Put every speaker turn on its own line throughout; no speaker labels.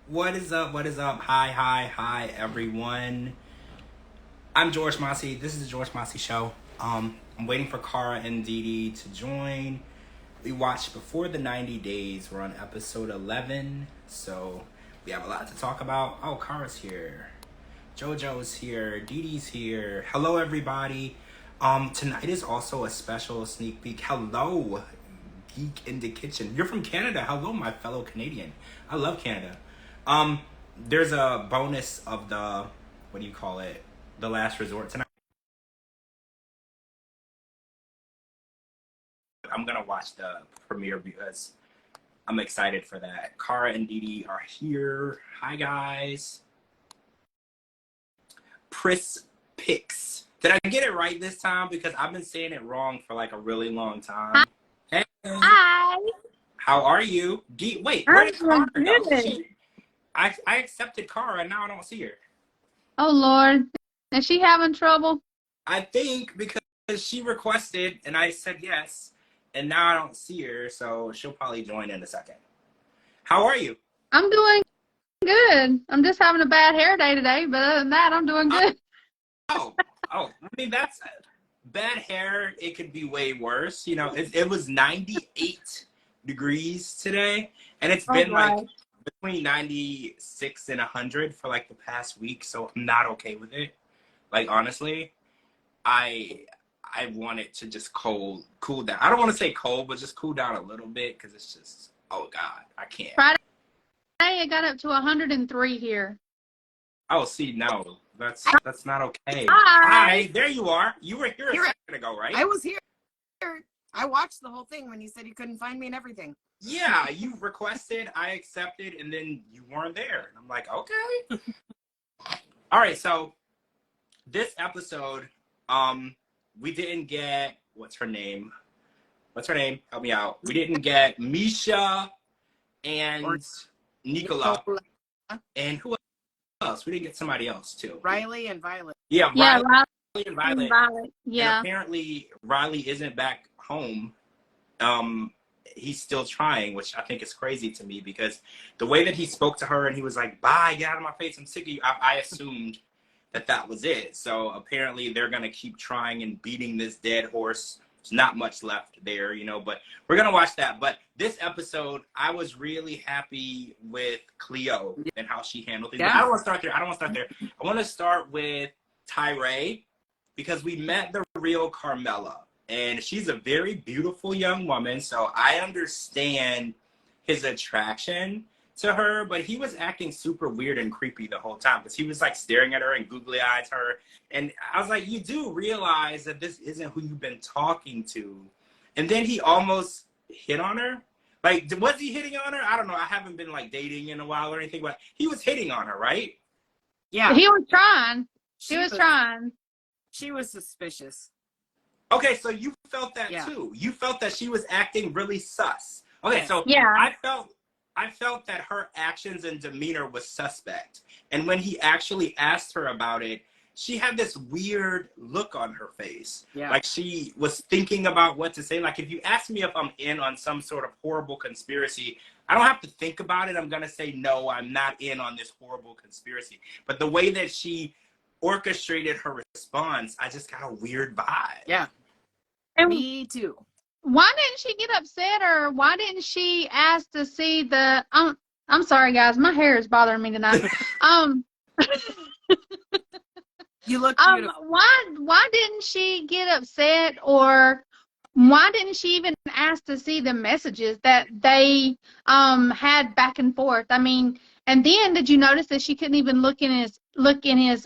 What is up? What is up? Hi, everyone. I'm George Mossey. This is the George Mossey Show. I'm waiting for Kara and DeeDee to join. We watched Before the 90 Days. We're on episode 11, so we have a lot to talk about. Oh, Kara's here. JoJo's here. DeeDee's here. Hello, everybody. Tonight is also a special sneak peek. Hello, Geek in the Kitchen. You're from Canada. Hello, my fellow Canadian. I love Canada. There's a bonus of the, what do you call it? The Last Resort tonight. I'm gonna watch the premiere because I'm excited for that. Kara and DeeDee are here. Hi, guys. Pris Pix. Did I get it right this time? Because I've been saying it wrong for like a really long time. Hey.
Hi.
How are you? Wait, where did Kara go? I accepted Kara and now I don't see her.
Oh, Lord. Is she having trouble?
I think because she requested and I said yes, and now I don't see her, so she'll probably join in a second. How are you?
I'm doing good. I'm just having a bad hair day today, but other than that, I'm doing good.
Oh, I mean, that's bad hair. It could be way worse. You know, it was 98 degrees today, and it's been like between 96 and 100 for like the past week, so I'm not okay with it. Like, honestly, I want it to just cool down. I don't want to say cold, but just cool down a little bit because it's just, oh God, I can't.
Friday, it got up to 103 here.
Oh, see, no, that's not okay.
Hi.
There you are. You were here a second ago, right?
I was here. I watched the whole thing when you said you couldn't find me and everything.
Yeah, you requested, I accepted, and then you weren't there. And I'm like, okay. All right, so this episode, we didn't get, what's her name? Help me out. We didn't get Misha and Nicola. And who else? We didn't get somebody else, too.
Riley and Violet.
Yeah, Riley and Violet.
Yeah.
And apparently, Riley isn't back home. He's still trying, which I think is crazy to me because the way that he spoke to her and he was like, bye, get out of my face, I'm sick of you. I assumed that was it. So apparently they're going to keep trying and beating this dead horse. There's not much left there, you know, but we're going to watch that. But this episode, I was really happy with Cleo and how she handled things. Yeah. I don't want to start there. I want to start with Tyree because we met the real Carmela. And she's a very beautiful young woman, so I understand his attraction to her, but he was acting super weird and creepy the whole time because he was like staring at her and googly eyed her. And I was like, you do realize that this isn't who you've been talking to. And then he almost hit on her. Like, was he hitting on her? I don't know. I haven't been like dating in a while or anything, but he was hitting on her, right?
Yeah.
He was trying. She was trying.
She was suspicious.
Okay, so you felt that too. You felt that she was acting really sus. Okay, so I felt that her actions and demeanor was suspect. And when he actually asked her about it, she had this weird look on her face. Yeah. Like she was thinking about what to say. Like if you ask me if I'm in on some sort of horrible conspiracy, I don't have to think about it. I'm going to say, no, I'm not in on this horrible conspiracy. But the way that she orchestrated her response, I just got a weird vibe.
Yeah.
And
me too.
Why didn't she get upset, or why didn't she ask to see the I'm sorry guys, my hair is bothering me tonight.
You look beautiful.
Why didn't she get upset, or why didn't she even ask to see the messages that they had back and forth? I mean, and then did you notice that she couldn't even look in his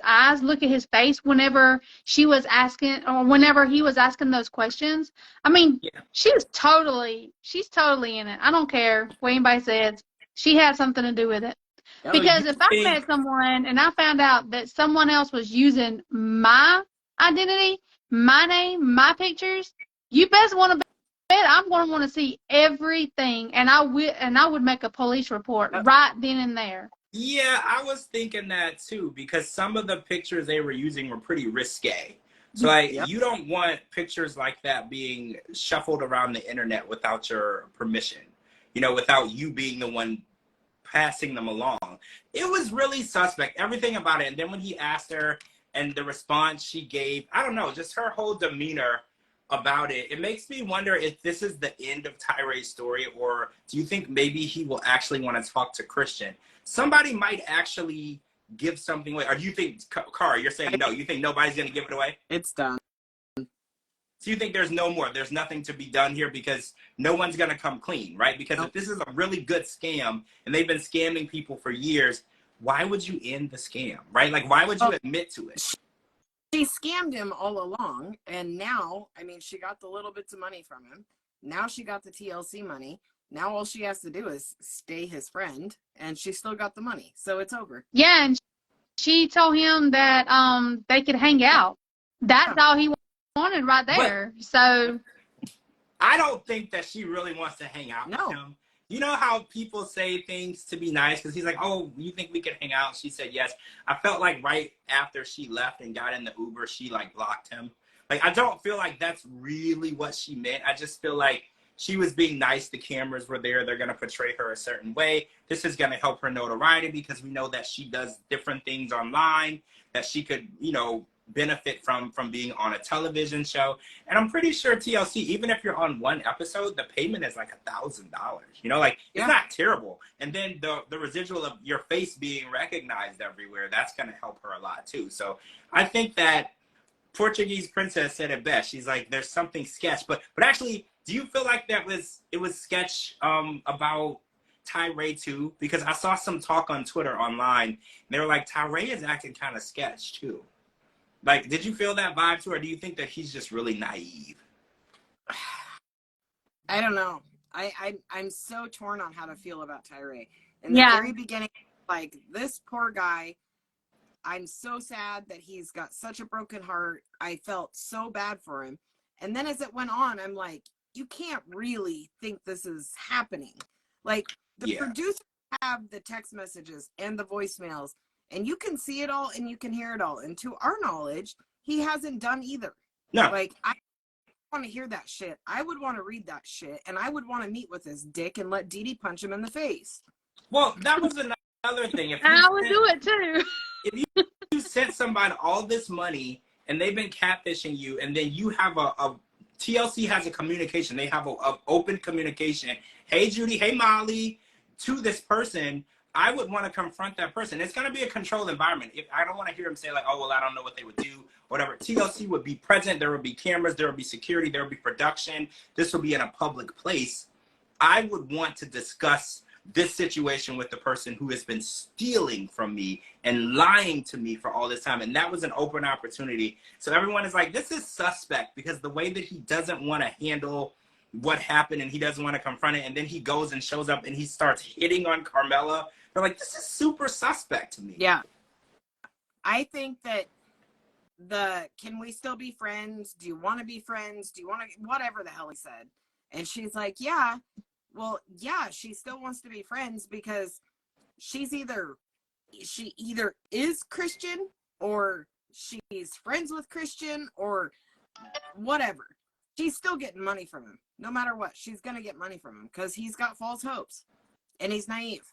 eyes, look at his face whenever she was asking, or whenever he was asking those questions? I mean, she's totally in it. I don't care what anybody says. She had something to do with it. Because if I met someone and I found out that someone else was using my identity, my name, my pictures, you best want to bet I'm going to want to see everything, and I would make a police report right then and there.
Yeah, I was thinking that too because some of the pictures they were using were pretty risque. So like, you don't want pictures like that being shuffled around the internet without your permission, you know, without you being the one passing them along. It was really suspect, everything about it. And then when he asked her and the response she gave, I don't know, just her whole demeanor about it. It makes me wonder if this is the end of Tyree's story, or do you think maybe he will actually want to talk to Christian? Somebody might actually give something away. Or do you think, Kara, you're saying no, you think nobody's going to give it away?
It's done.
So you think there's no more, there's nothing to be done here because no one's going to come clean, right? Because if this is a really good scam and they've been scamming people for years, why would you end the scam, right? Like, why would you admit to it?
She scammed him all along, and now, I mean, she got the little bits of money from him. Now she got the TLC money. Now all she has to do is stay his friend, and she still got the money. So it's over.
Yeah, and she told him that they could hang out. That's all he wanted right there. But so
I don't think that she really wants to hang out with him. You know how people say things to be nice? Because he's like, oh, you think we could hang out? She said yes. I felt like right after she left and got in the Uber, she like blocked him. Like, I don't feel like that's really what she meant. I just feel like she was being nice. The cameras were there. They're going to portray her a certain way. This is going to help her notoriety because we know that she does different things online, that she could, you know, benefit from being on a television show. And I'm pretty sure TLC, even if you're on one episode, the payment is like $1,000. You know, like, it's not terrible. And then the residual of your face being recognized everywhere, that's going to help her a lot too. So I think that Portuguese Princess said it best. She's like, there's something sketch. But actually, do you feel like it was sketch about Tyree too? Because I saw some talk on Twitter online, and they were like, Tyree is acting kind of sketch too. Like, did you feel that vibe too, or do you think that he's just really naive?
I don't know. I'm so torn on how to feel about Tyree. In the very beginning, like, this poor guy, I'm so sad that he's got such a broken heart. I felt so bad for him. And then as it went on, I'm like, you can't really think this is happening. Like, the producers have the text messages and the voicemails, and you can see it all and you can hear it all. And to our knowledge, he hasn't done either.
No.
Like, I want to hear that shit. I would want to read that shit, and I would want to meet with his dick and let DeeDee punch him in the face.
Well, that was another thing.
I would do it too.
If you sent somebody all this money and they've been catfishing you, and then you have a TLC has a communication. They have a open communication. Hey, Judy. Hey, Molly. To this person, I would want to confront that person. It's going to be a controlled environment. If I don't want to hear him say like, oh, well, I don't know what they would do, whatever. TLC would be present. There would be cameras. There would be security. There would be production. This would be in a public place. I would want to discuss this situation with the person who has been stealing from me and lying to me for all this time. And that was an open opportunity. So everyone is like, this is suspect, because the way that he doesn't want to handle what happened and he doesn't want to confront it. And then he goes and shows up and he starts hitting on Carmela. They're like, this is super suspect to me.
Yeah. I think that can we still be friends? Do you want to be friends? Do you want to, whatever the hell he said. And she's like, yeah. Well, yeah, she still wants to be friends because she either is Christian or she's friends with Christian or whatever. She's still getting money from him. No matter what, she's going to get money from him because he's got false hopes and he's naive.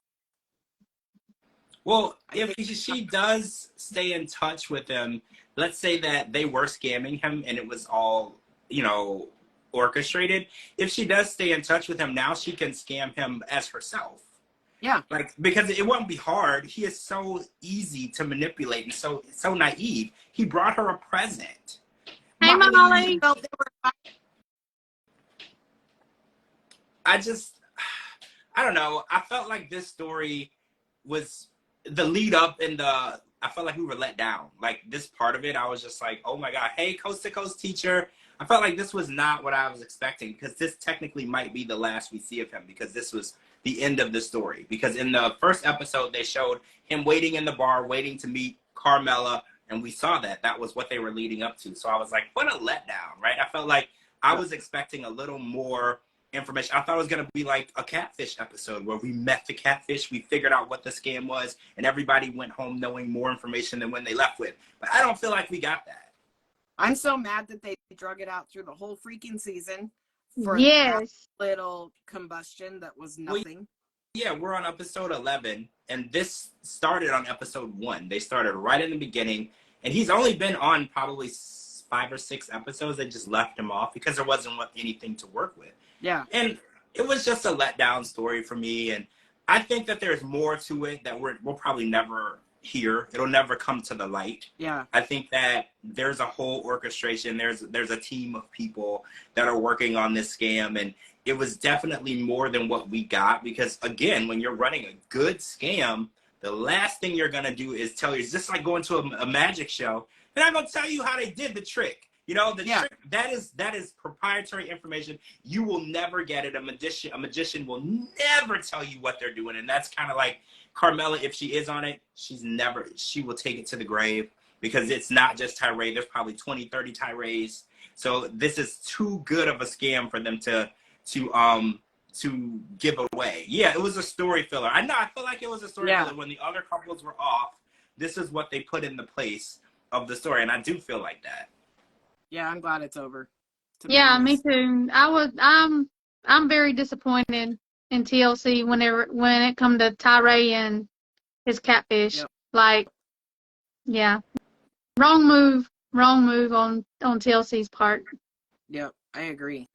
Well, if she does stay in touch with him, let's say that they were scamming him and it was all, you know, orchestrated. If she does stay in touch with him, now she can scam him as herself.
Yeah.
Like, because it won't be hard. He is so easy to manipulate and so naive. He brought her a present.
Hey, Molly.
I don't know. I felt like this story was the lead up and I felt like we were let down. Like, this part of it, I was just like, oh my God, hey, Coast to Coast teacher. I felt like this was not what I was expecting, because this technically might be the last we see of him, because this was the end of the story. Because in the first episode, they showed him waiting in the bar, waiting to meet Carmela, and we saw that. That was what they were leading up to. So I was like, what a letdown, right? I felt like I was expecting a little more information. I thought it was going to be like a catfish episode where we met the catfish, we figured out what the scam was, and everybody went home knowing more information than when they left with. But I don't feel like we got that.
I'm so mad that they drug it out through the whole freaking season for that little combustion that was nothing.
yeah, we're on episode 11, and this started on episode 1. They started right in the beginning, and he's only been on probably 5 or 6 episodes. They just left him off because there wasn't anything to work with.
Yeah.
And it was just a letdown story for me, and I think that there's more to it that we'll probably never hear. It'll never come to the light.
Yeah.
I think that there's a whole orchestration. There's a team of people that are working on this scam, and it was definitely more than what we got, because again, when you're running a good scam, the last thing you're gonna do is tell you. It's just like going to a magic show. They're not gonna tell you how they did the trick. You know, the trick, that is proprietary information. You will never get it. A magician will never tell you what they're doing, and that's kind of like Carmella. If she is on it, she will take it to the grave, because it's not just Tyree. There's probably 20, 30 Tyrees. So this is too good of a scam for them to give away. Yeah, it was a story filler. I know. I feel like it was a story filler. When the other couples were off, this is what they put in the place of the story, and I do feel like that.
Yeah, I'm glad it's over.
Yeah, me too. I'm very disappointed in TLC when it come to Tyree and his catfish.
Yep.
Like, yeah, wrong move on TLC's part.
Yep, I agree.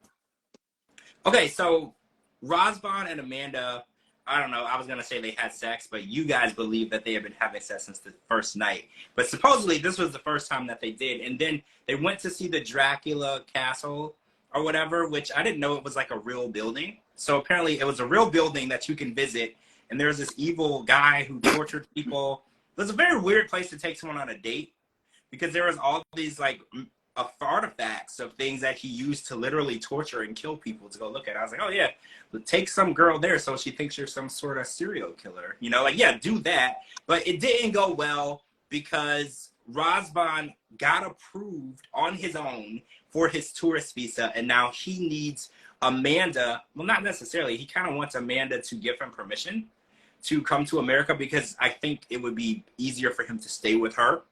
Okay, so Rosbon and Amanda, I don't know, I was going to say they had sex, but you guys believe that they have been having sex since the first night. But supposedly this was the first time that they did. And then they went to see the Dracula castle or whatever, which I didn't know it was like a real building. So apparently it was a real building that you can visit. And there's this evil guy who tortured people. It was a very weird place to take someone on a date, because there was all these like artifacts of things that he used to literally torture and kill people to go look at. I was like, oh yeah, take some girl there so she thinks you're some sort of serial killer. You know, like, yeah, do that. But it didn't go well, because Rosbon got approved on his own for his tourist visa, and now he needs Amanda. Well, not necessarily. He kind of wants Amanda to give him permission to come to America, because I think it would be easier for him to stay with her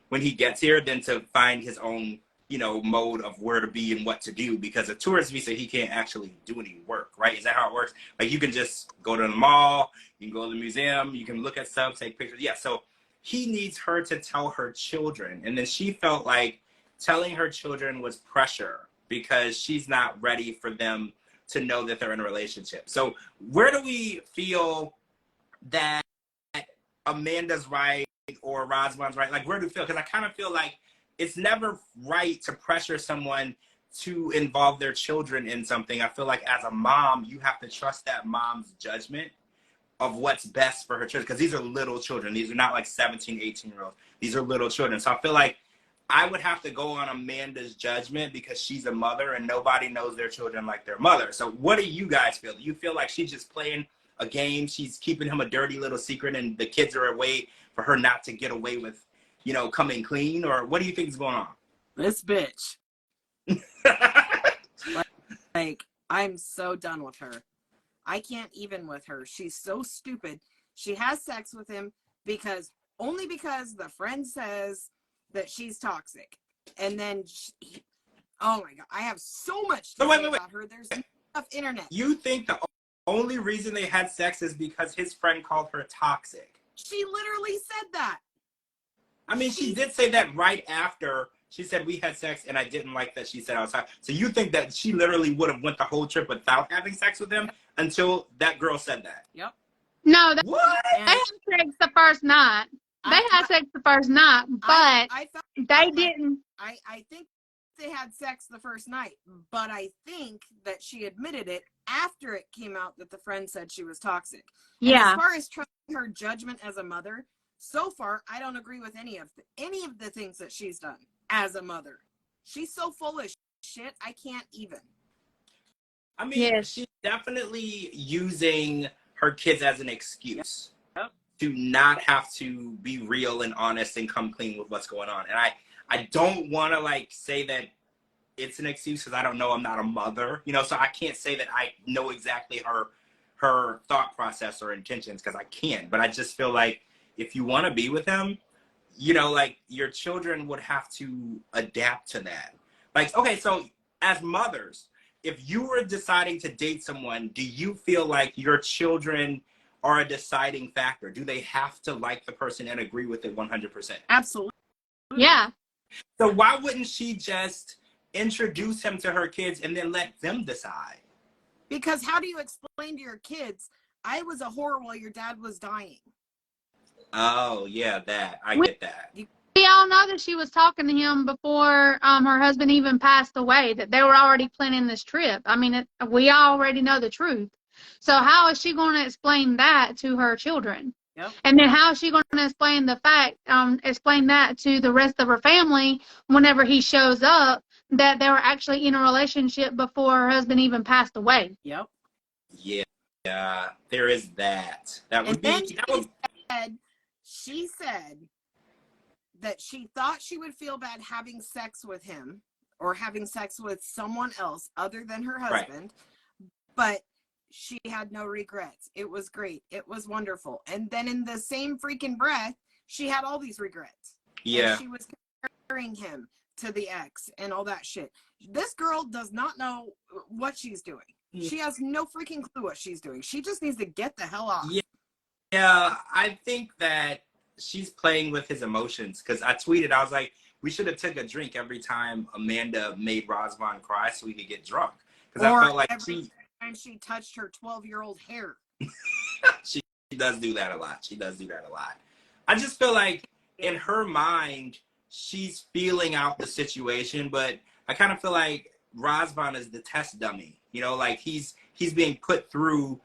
when he gets here than to find his own, you know, mode of where to be and what to do, because a tourist visa, he can't actually do any work, right? Is that how it works? Like, you can just go to the mall, you can go to the museum, you can look at stuff, take pictures. Yeah, so he needs her to tell her children. And then she felt like telling her children was pressure, because she's not ready for them to know that they're in a relationship. So where do we feel that Amanda's right or Rosbon's right? Like, where do you feel? Because I kind of feel like it's never right to pressure someone to involve their children in something. I feel like as a mom, you have to trust that mom's judgment of what's best for her children, because these are little children. These are not like 17, 18-year-olds. These are little children. So I feel like I would have to go on Amanda's judgment, because she's a mother and nobody knows their children like their mother. So what do you guys feel? Do you feel like she's just playing a game? She's keeping him a dirty little secret, and the kids are a way for her not to get away with, you know, coming clean? Or what do you think is going on?
This bitch. like, I'm so done with her. I can't even with her. She's so stupid. She has sex with him only because the friend says that she's toxic. And then oh my God, I have so much to say about her. There's enough internet.
You think the only reason they had sex is because his friend called her toxic?
She literally said that.
I mean, she did say that right after she said we had sex, and I didn't like that she said I was hot. So you think that she literally would have went the whole trip without having sex with him until that girl said that?
Yep.
No, they
What?
had sex the first night. They had sex the first night, but they didn't.
I think they had sex the first night, but I think that she admitted it after it came out that the friend said she was toxic.
Yeah.
And as far as trusting her judgment as a mother, so far I don't agree with any of the things that she's done as a mother. She's so full of shit. I can't even.
I mean, she's definitely using her kids as an excuse to not have to be real and honest and come clean with what's going on. And I don't want to like say that it's an excuse, because I don't know. I'm not a mother, you know, so I can't say that I know exactly her thought process or intentions, because I can't. But I just feel like if you want to be with him, you know, like, your children would have to adapt to that. Like, okay, so as mothers, if you were deciding to date someone, do you feel like your children are a deciding factor. Do they have to like the person and agree with it 100%?
Absolutely.
Yeah.
So why wouldn't she just introduce him to her kids and then let them decide?
Because how do you explain to your kids, I was a whore while your dad was dying?
Oh, yeah, that. I get that.
We all know that she was talking to him before her husband even passed away, that they were already planning this trip. I mean, we already know the truth. So how is she going to explain that to her children?
Yep.
And then how is she going to explain explain that to the rest of her family whenever he shows up, that they were actually in a relationship before her husband even passed away?
Yep.
Yeah, there is that. That would
And
be.
then she said that she thought she would feel bad having sex with him or having sex with someone else other than her husband, but she had no regrets. It was great. It was wonderful. And then in the same freaking breath, she had all these regrets.
Yeah.
And she was comparing him to the ex and all that shit. This girl does not know what she's doing. She has no freaking clue what she's doing. She just needs to get the hell off.
Yeah, I think that she's playing with his emotions, because I tweeted, I was like, we should have took a drink every time Amanda made Razvan cry so we could get drunk. Because I felt like
every time she touched her 12-year-old hair.
She does do that a lot. I just feel like in her mind, she's feeling out the situation, but I kind of feel like Razvan is the test dummy. You know, like he's being put through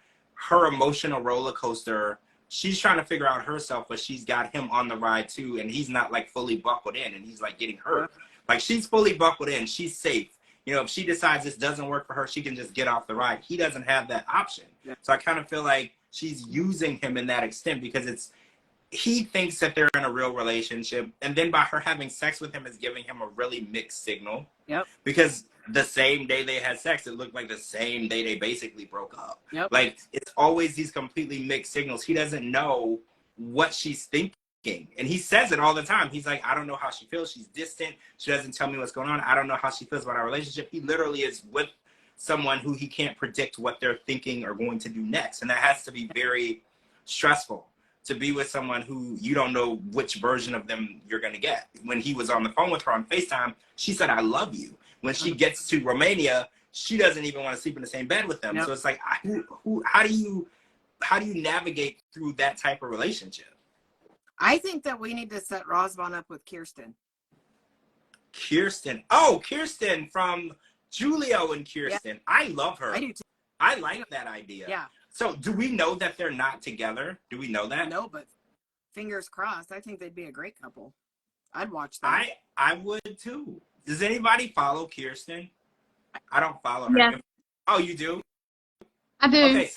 her emotional roller coaster. She's trying to figure out herself, but she's got him on the ride too, and he's not like fully buckled in, and he's like getting hurt. Like she's fully buckled in, she's safe. You know, if she decides this doesn't work for her, she can just get off the ride. He doesn't have that option. Yeah. So I kind of feel like she's using him in that extent, because he thinks that they're in a real relationship, and then by her having sex with him is giving him a really mixed signal.
Yep.
Because the same day they had sex, it looked like the same day they basically broke up.
Yep.
Like, it's always these completely mixed signals. He doesn't know what she's thinking. And he says it all the time. He's like, I don't know how she feels. She's distant. She doesn't tell me what's going on. I don't know how she feels about our relationship. He literally is with someone who he can't predict what they're thinking or going to do next. And that has to be very stressful, to be with someone who you don't know which version of them you're going to get. When he was on the phone with her on FaceTime, she said, I love you. When she gets to Romania, she doesn't even want to sleep in the same bed with them. Yep. So it's like, how do you navigate through that type of relationship?
I think that we need to set Razvan up with Kirsten.
Kirsten. Oh, Kirsten from Julio and Kirsten. Yeah. I love her.
I do too.
I like that idea.
Yeah.
So do we know that they're not together? Do we know that?
No, but fingers crossed. I think they'd be a great couple. I'd watch that.
I would too. Does anybody follow Kirsten? I don't follow her.
Yeah.
Oh, you do?
I do.
Okay,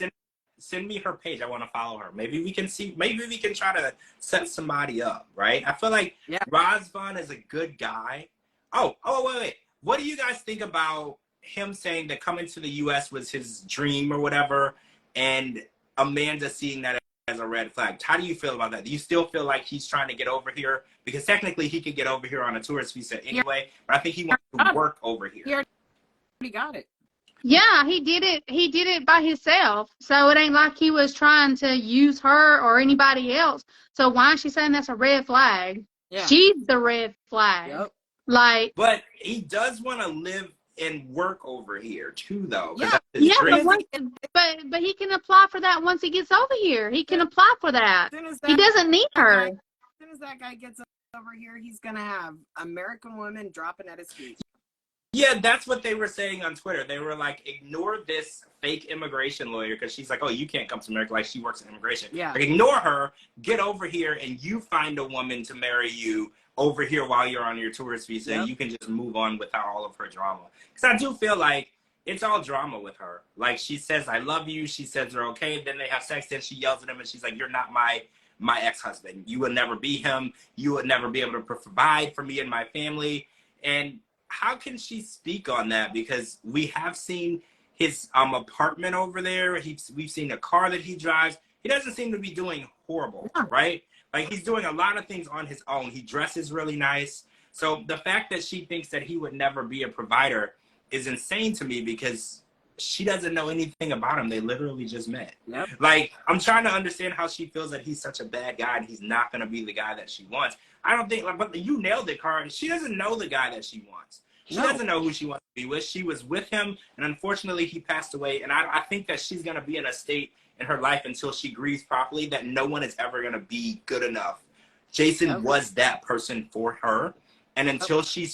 send me her page. I want to follow her. Maybe we can try to set somebody up, right? I feel like Razvan is a good guy. Oh, wait. What do you guys think about him saying that coming to the U.S. was his dream or whatever, and Amanda seeing that as a red flag? How do you feel about that? Do you still feel like he's trying to get over here? Because technically he could get over here on a tourist visa anyway, but I think he wants to work over here.
He already got it.
Yeah, he did it. He did it by himself. So it ain't like he was trying to use her or anybody else. So why is she saying that's a red flag? Yeah. She's the red flag.
Yep.
Like,
but he does want to live and work over here too, though.
Yeah, but he can apply for that once he gets over here. He can apply for that. He doesn't need her.
As soon as that guy gets over here, he's gonna have American women dropping at his feet.
Yeah, that's what they were saying on Twitter. They were like, ignore this fake immigration lawyer, because she's like, oh, you can't come to America, like she works in immigration. Yeah. Like, ignore her, get over here, and you find a woman to marry you over here while you're on your tourist visa. Yep. You can just move on without all of her drama. Because I do feel like it's all drama with her. Like, she says, I love you. She says they're okay. Then they have sex. Then she yells at him, and she's like, you're not my ex-husband. You will never be him. You would never be able to provide for me and my family. And how can she speak on that? Because we have seen his apartment over there. We've seen the car that he drives. He doesn't seem to be doing horrible, right? Like, he's doing a lot of things on his own. He dresses really nice. So the fact that she thinks that he would never be a provider is insane to me, because she doesn't know anything about him. They literally just met.
Yep.
Like, I'm trying to understand how she feels that he's such a bad guy and he's not going to be the guy that she wants. I don't think, like, but you nailed it, Cara. She doesn't know the guy that she wants. She doesn't know who she wants to be with. She was with him, and unfortunately, he passed away. And I think that she's going to be in a state in her life until she grieves properly that no one is ever going to be good enough. Jason was that person for her. And until she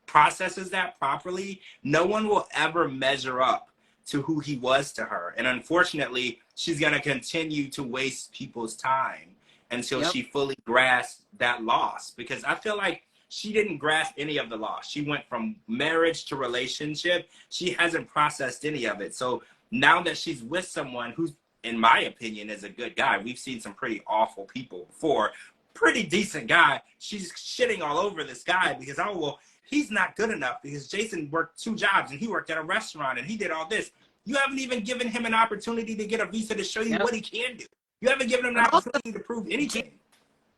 processes that properly, no one will ever measure up to who he was to her. And unfortunately, she's going to continue to waste people's time until she fully grasps that loss. Because I feel like she didn't grasp any of the loss. She went from marriage to relationship. She hasn't processed any of it. So now that she's with someone who's, in my opinion, is a good guy. We've seen some pretty awful people before. Pretty decent guy. She's shitting all over this guy because, oh, well, he's not good enough because Jason worked 2 jobs and he worked at a restaurant and he did all this. You haven't even given him an opportunity to get a visa to show you what he can do. You haven't given him an opportunity to prove anything.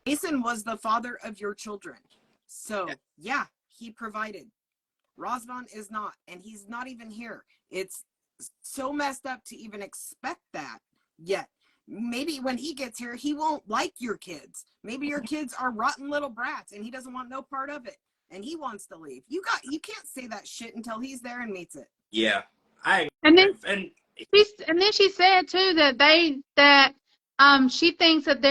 Jason was the father of your children. So, yeah, he provided. Razvan is not, and he's not even here. It's so messed up to even expect that yet. Maybe when he gets here, he won't like your kids. Maybe your kids are rotten little brats and he doesn't want no part of it. And he wants to leave. You can't say that shit until he's there and meets it.
Yeah.
And then she said too that she thinks that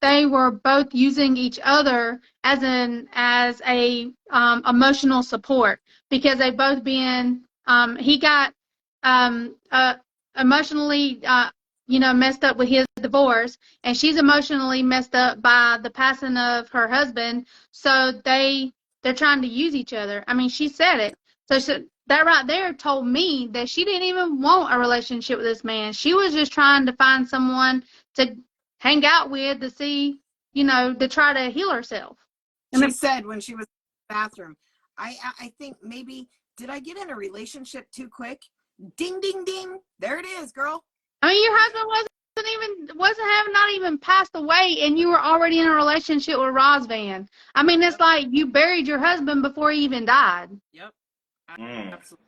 they were both using each other as a emotional support because they both been he got emotionally messed up with his divorce, and she's emotionally messed up by the passing of her husband. So they're trying to use each other. I mean, she said it. So that right there told me that she didn't even want a relationship with this man. She was just trying to find someone to hang out with to see, to try to heal herself.
She said when she was in the bathroom, I think maybe, did I get in a relationship too quick? Ding, ding, ding. There it is, girl.
I mean, your husband wasn't not even passed away, and you were already in a relationship with Razvan. I mean, it's like you buried your husband before he even died.
Yep.
Absolutely.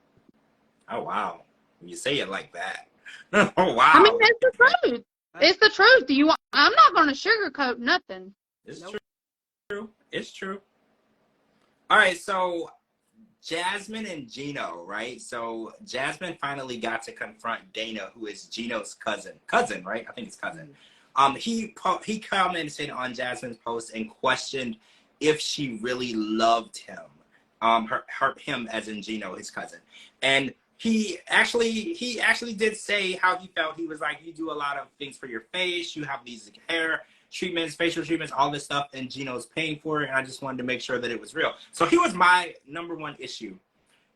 Oh, wow. You say it like that. Oh, wow.
I mean, it's the truth. It's the truth. I'm not going to sugarcoat nothing.
It's true. It's true. All right, so Jasmine and Gino, right? So Jasmine finally got to confront Dana, who is Gino's cousin. Cousin, right? I think it's cousin. He commented on Jasmine's post and questioned if she really loved him. Him as in Gino, his cousin. And he actually did say how he felt. He was like, you do a lot of things for your face. You have these hair treatments, facial treatments, all this stuff, and Gino's paying for it. And I just wanted to make sure that it was real. So he was my #1 issue.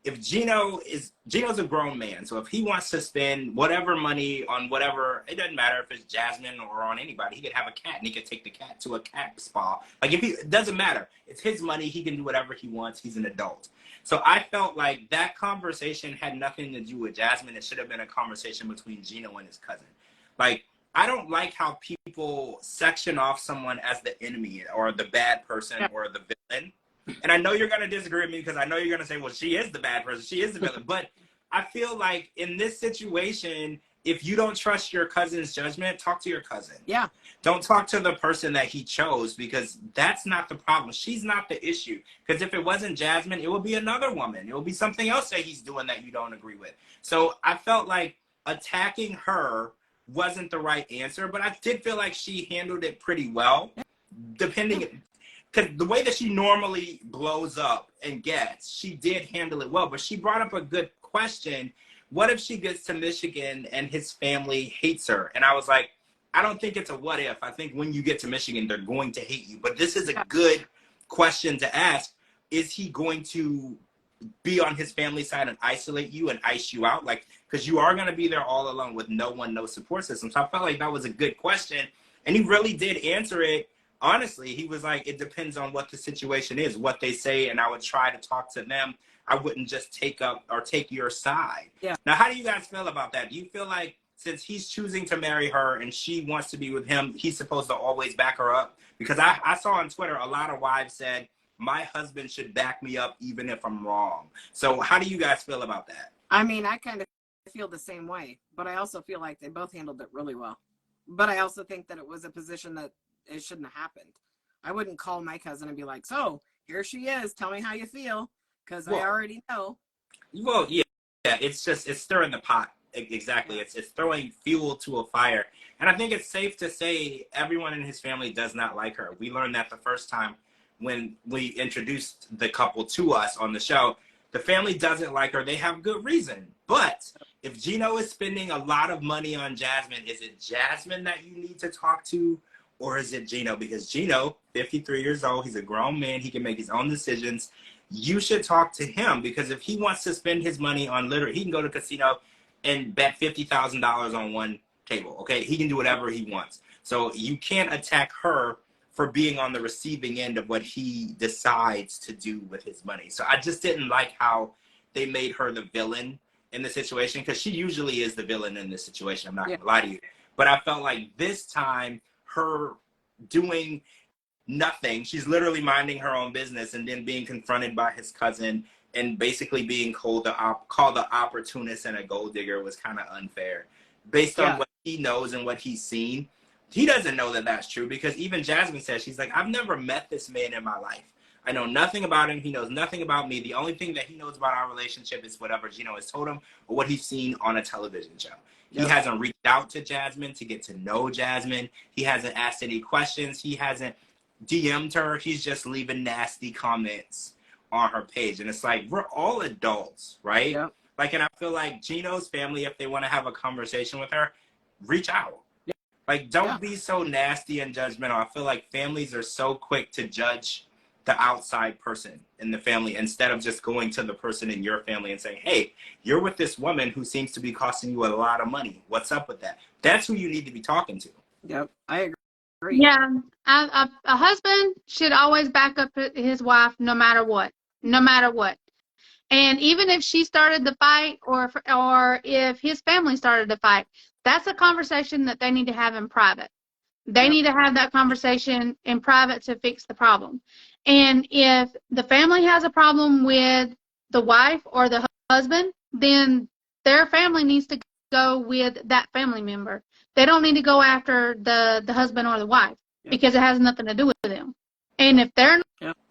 If Gino's a grown man, so if he wants to spend whatever money on whatever, it doesn't matter if it's Jasmine or on anybody. He could have a cat and he could take the cat to a cat spa. Like, it doesn't matter. It's his money. He can do whatever he wants. He's an adult. So I felt like that conversation had nothing to do with Jasmine. It should have been a conversation between Gino and his cousin. Like, I don't like how people section off someone as the enemy or the bad person or the villain. And I know you're going to disagree with me because I know you're going to say, well, she is the bad person. She is the villain. But I feel like in this situation, if you don't trust your cousin's judgment, talk to your cousin.
Yeah.
Don't talk to the person that he chose because that's not the problem. She's not the issue. Because if it wasn't Jasmine, it would be another woman. It would be something else that he's doing that you don't agree with. So I felt like attacking her wasn't the right answer, but I did feel like she handled it pretty well, depending, because the way that she normally blows up and gets, she did handle it well, but she brought up a good question. What if she gets to Michigan and his family hates her? And I was like, I don't think it's a what if. I think when you get to Michigan, they're going to hate you. But this is a good question to ask. Is he going to be on his family side and isolate you and ice you out? Like, because you are going to be there all alone with no support system. So I felt like that was a good question. And he really did answer it. Honestly, he was like, it depends on what the situation is, what they say. And I would try to talk to them. I wouldn't just take your side. Yeah. Now, how do you guys feel about that? Do you feel like since he's choosing to marry her and she wants to be with him, he's supposed to always back her up? Because I saw on Twitter, a lot of wives said, my husband should back me up even if I'm wrong. So how do you guys feel about that?
I mean, I kind of feel the same way, but I also feel like they both handled it really well. But I also think that it was a position that it shouldn't have happened. I wouldn't call my cousin and be like, so here she is, tell me how you feel, because I already know.
Well, yeah, it's stirring the pot. Exactly. It's throwing fuel to a fire. And I think it's safe to say everyone in his family does not like her. We learned that the first time when we introduced the couple to us on the show. The family doesn't like her. They have good reason. But if Gino is spending a lot of money on Jasmine, is it Jasmine that you need to talk to? Or is it Gino? Because Gino, 53 years old, he's a grown man. He can make his own decisions. You should talk to him, because if he wants to spend his money on he can go to a casino and bet $50,000 on one table, okay? He can do whatever he wants. So you can't attack her for being on the receiving end of what he decides to do with his money. So I just didn't like how they made her the villain in the situation, because she usually is the villain in this situation. I'm not gonna lie to you. But I felt like this time, her doing nothing, she's literally minding her own business, and then being confronted by his cousin and basically being called the opportunist and a gold digger was kind of unfair. Based on what he knows and what he's seen, he doesn't know that that's true, because even Jasmine says, she's like, I've never met this man in my life. I know nothing about him. He knows nothing about me. The only thing that he knows about our relationship is whatever Gino has told him or what he's seen on a television show. He hasn't reached out to Jasmine to get to know Jasmine. He hasn't asked any questions. He hasn't DM'd her. He's just leaving nasty comments on her page. And it's like, we're all adults, right?
Yep.
Like, and I feel like Gino's family, if they want to have a conversation with her, reach out. Like, don't be so nasty and judgmental. I feel like families are so quick to judge the outside person in the family instead of just going to the person in your family and saying, hey, you're with this woman who seems to be costing you a lot of money. What's up with that? That's who you need to be talking to.
Yep, I agree.
Yeah, a husband should always back up his wife no matter what. No matter what. And even if she started the fight or if his family started the fight, that's a conversation that they need to have in private. They need to have that conversation in private to fix the problem. And if the family has a problem with the wife or the husband, then their family needs to go with that family member. They don't need to go after the husband or the wife because it has nothing to do with them. And if they're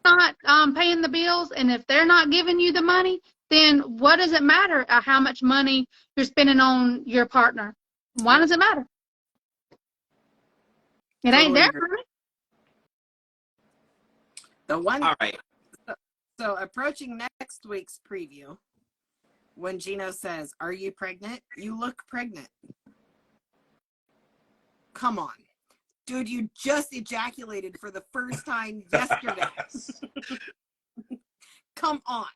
not paying the bills and if they're not giving you the money, then what does it matter how much money you're spending on your partner? Why does it matter? It ain't their money.
The one.
All right.
So approaching next week's preview, when Gino says, "Are you pregnant? You look pregnant." Come on. Dude, you just ejaculated for the first time yesterday. Come on.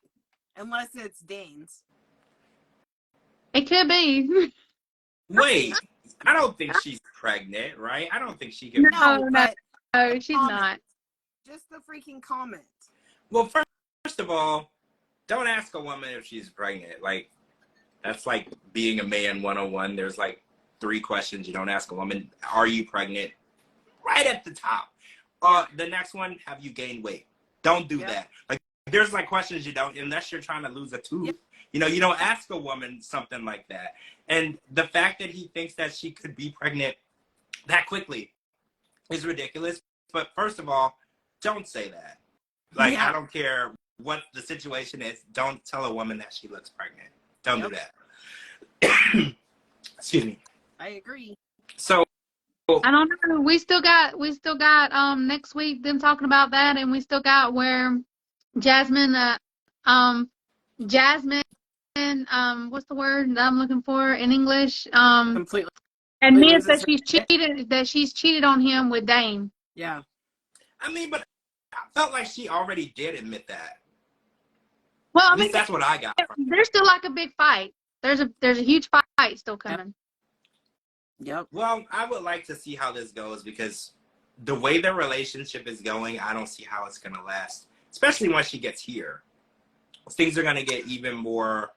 Unless it's Dane's.
It could be.
Wait, I don't think she's pregnant, right? I don't think she can.
No, but
no, she's not.
Just the freaking comment.
Well, first of all, don't ask a woman if she's pregnant. Like, that's like being a man 101. There's like 3 questions you don't ask a woman. Are you pregnant? Right at the top. The next one, have you gained weight? Don't do that. Like, there's like questions you don't, unless you're trying to lose a tooth. You know, you don't ask a woman something like that. And the fact that he thinks that she could be pregnant that quickly is ridiculous. But first of all, don't say that. Like, I don't care what the situation is. Don't tell a woman that she looks pregnant. Don't do that. Excuse me.
I agree.
So
I don't know. We still got next week them talking about that, and we still got where Jasmine what's the word that I'm looking for in English?
Completely
admits that she's cheated on him with Dane.
Yeah.
I mean, but I felt like she already did admit that.
Well, I
At
mean,
least that's what I got from it.
there's still like a big fight. There's a huge fight still coming.
Yep.
Well, I would like to see how this goes, because the way their relationship is going, I don't see how it's going to last, especially once she gets here. Things are going to get even more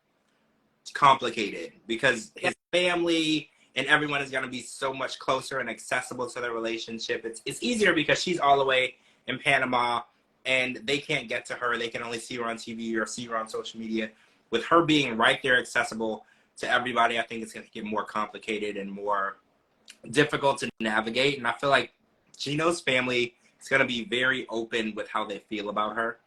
complicated because his family and everyone is going to be so much closer and accessible to their relationship. It's easier because she's all the way in Panama and they can't get to her. They can only see her on TV or see her on social media. With her being right there accessible to everybody. I think it's going to get more complicated and more difficult to navigate. And I feel like Gino's family is going to be very open with how they feel about her.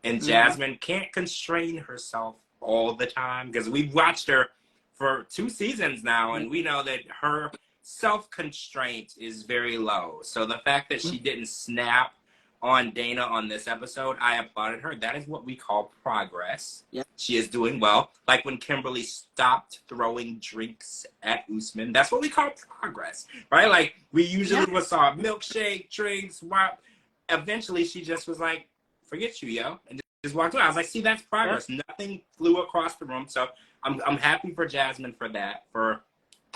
And Jasmine can't constrain herself all the time, because we've watched her for 2 seasons now, and we know that her self-constraint is very low. So the fact that she didn't snap on Dana on this episode, I applauded her. That is what we call progress.
Yep.
She is doing well. Like when Kimberly stopped throwing drinks at Usman, that's what we call progress, right? Like we usually would saw milkshake, drinks, wow. Eventually she just was like, forget you, yo, and just walked away. I was like, see, that's progress. Yep. Nothing flew across the room. So I'm happy for Jasmine for that, for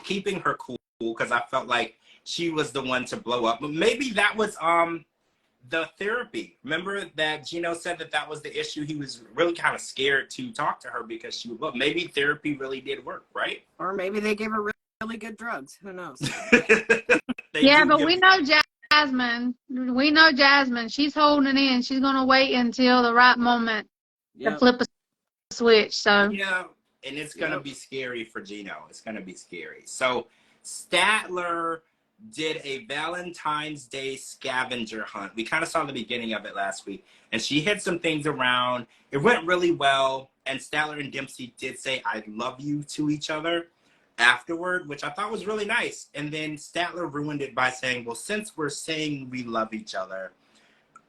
keeping her cool, because I felt like she was the one to blow up. But maybe that was the therapy. Remember that Gino said that was the issue? He was really kind of scared to talk to her because she would look. Maybe therapy really did work, right?
Or maybe they gave her really good drugs. Who knows?
Yeah, but we know Jasmine. We know Jasmine. She's holding it in. She's going to wait until the right moment to flip a switch. So
yeah, and it's going to be scary for Gino. It's going to be scary. So Statler did a Valentine's Day scavenger hunt. We kind of saw the beginning of it last week, and she hid some things around. It went really well, and Statler and Dempsey did say I love you to each other afterward, which I thought was really nice. And then Statler ruined it by saying, well, since we're saying we love each other,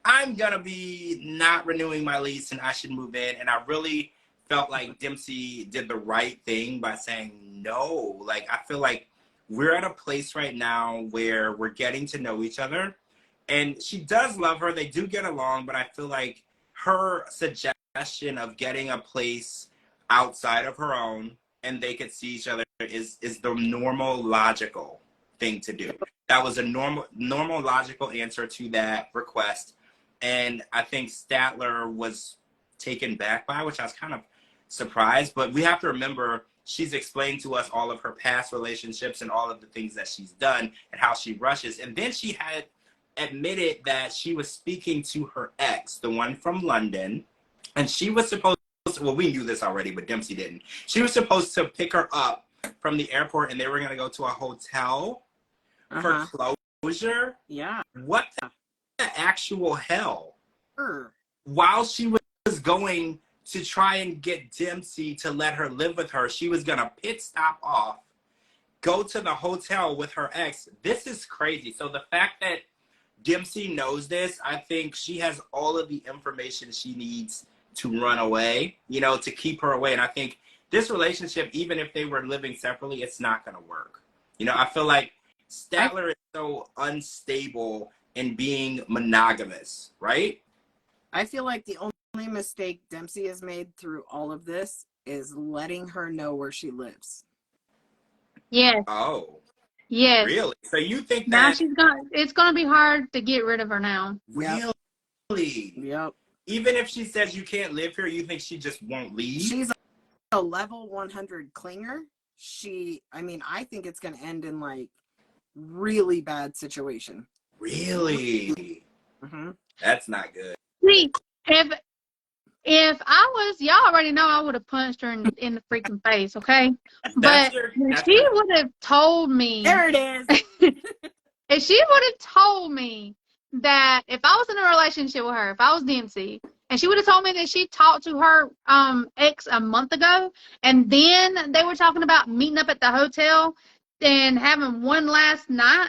I'm gonna be not renewing my lease and I should move in. And I really felt like Dempsey did the right thing by saying no. Like, I feel like we're at a place right now where we're getting to know each other, and she does love her. They do get along, but I feel like her suggestion of getting a place outside of her own and they could see each other is the normal, logical thing to do. That was a normal, logical answer to that request. And I think Statler was taken back by, which I was kind of surprised. But we have to remember, she's explained to us all of her past relationships and all of the things that she's done and how she rushes. And then she had admitted that she was speaking to her ex, the one from London, and she was supposed to, well, we knew this already, but Dempsey didn't. She was supposed to pick her up from the airport, and they were going to go to a hotel for closure.
Yeah.
What the actual hell? While she was going to try and get Dempsey to let her live with her, she was going to pit stop off, go to the hotel with her ex. This is crazy. So the fact that Dempsey knows this, I think she has all of the information she needs to run away, you know, to keep her away. And I think this relationship, even if they were living separately, it's not going to work. You know, I feel like Statler is so unstable in being monogamous, right?
I feel like the only mistake Dempsey has made through all of this is letting her know where she lives.
yes,
Oh,
yes.
really? So you think
Now
that
it's gonna be hard to get rid of her now.
really?
Yep.
Even if she says you can't live here, you think she just won't leave?
She's a level 100 clinger. I think it's going to end in like really bad situation.
Really?
Mm-hmm.
That's not good.
See, if I was, y'all already know I would have punched her in the freaking face, okay? But if she would have told me,
there it is.
if she would have told me that if I was in a relationship with her, if I was Dempsey, and she would have told me that she talked to her ex a month ago, and then they were talking about meeting up at the hotel and having one last night,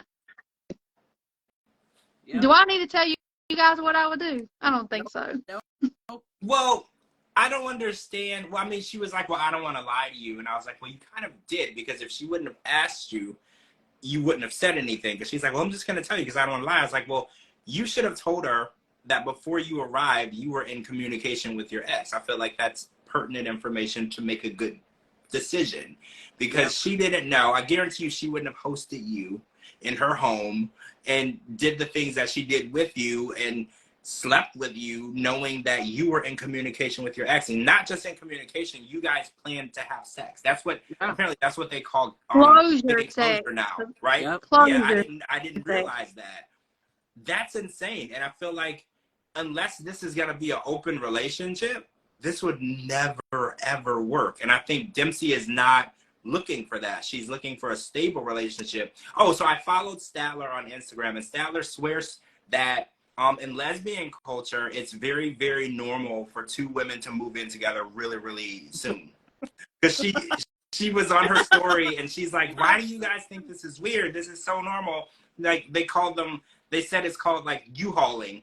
do I need to tell you guys what I would do? I don't think so.
Nope.
Well, I don't understand. Well, I mean, she was like, well, I don't want to lie to you. And I was like, well, you kind of did, because if she wouldn't have asked you, you wouldn't have said anything. Because she's like, well, I'm just going to tell you because I don't want to lie. I was like, well, you should have told her that before you arrived, you were in communication with your ex. I feel like that's pertinent information to make a good decision, because she didn't know. I guarantee you she wouldn't have hosted you in her home and did the things that she did with you and slept with you knowing that you were in communication with your ex. And not just in communication, you guys planned to have sex. That's what apparently that's what they call
closure
now, right?
Yep.
Closure.
Yeah, I didn't realize that. That's insane. And I feel like unless this is going to be an open relationship, this would never, ever work. And I think Dempsey is not looking for that. She's looking for a stable relationship. Oh, so I followed Statler on Instagram, and Statler swears that in lesbian culture, it's very, very normal for two women to move in together really, really soon. Because she was on her story, and she's like, why do you guys think this is weird? This is so normal. Like, they said it's called, like, U-hauling,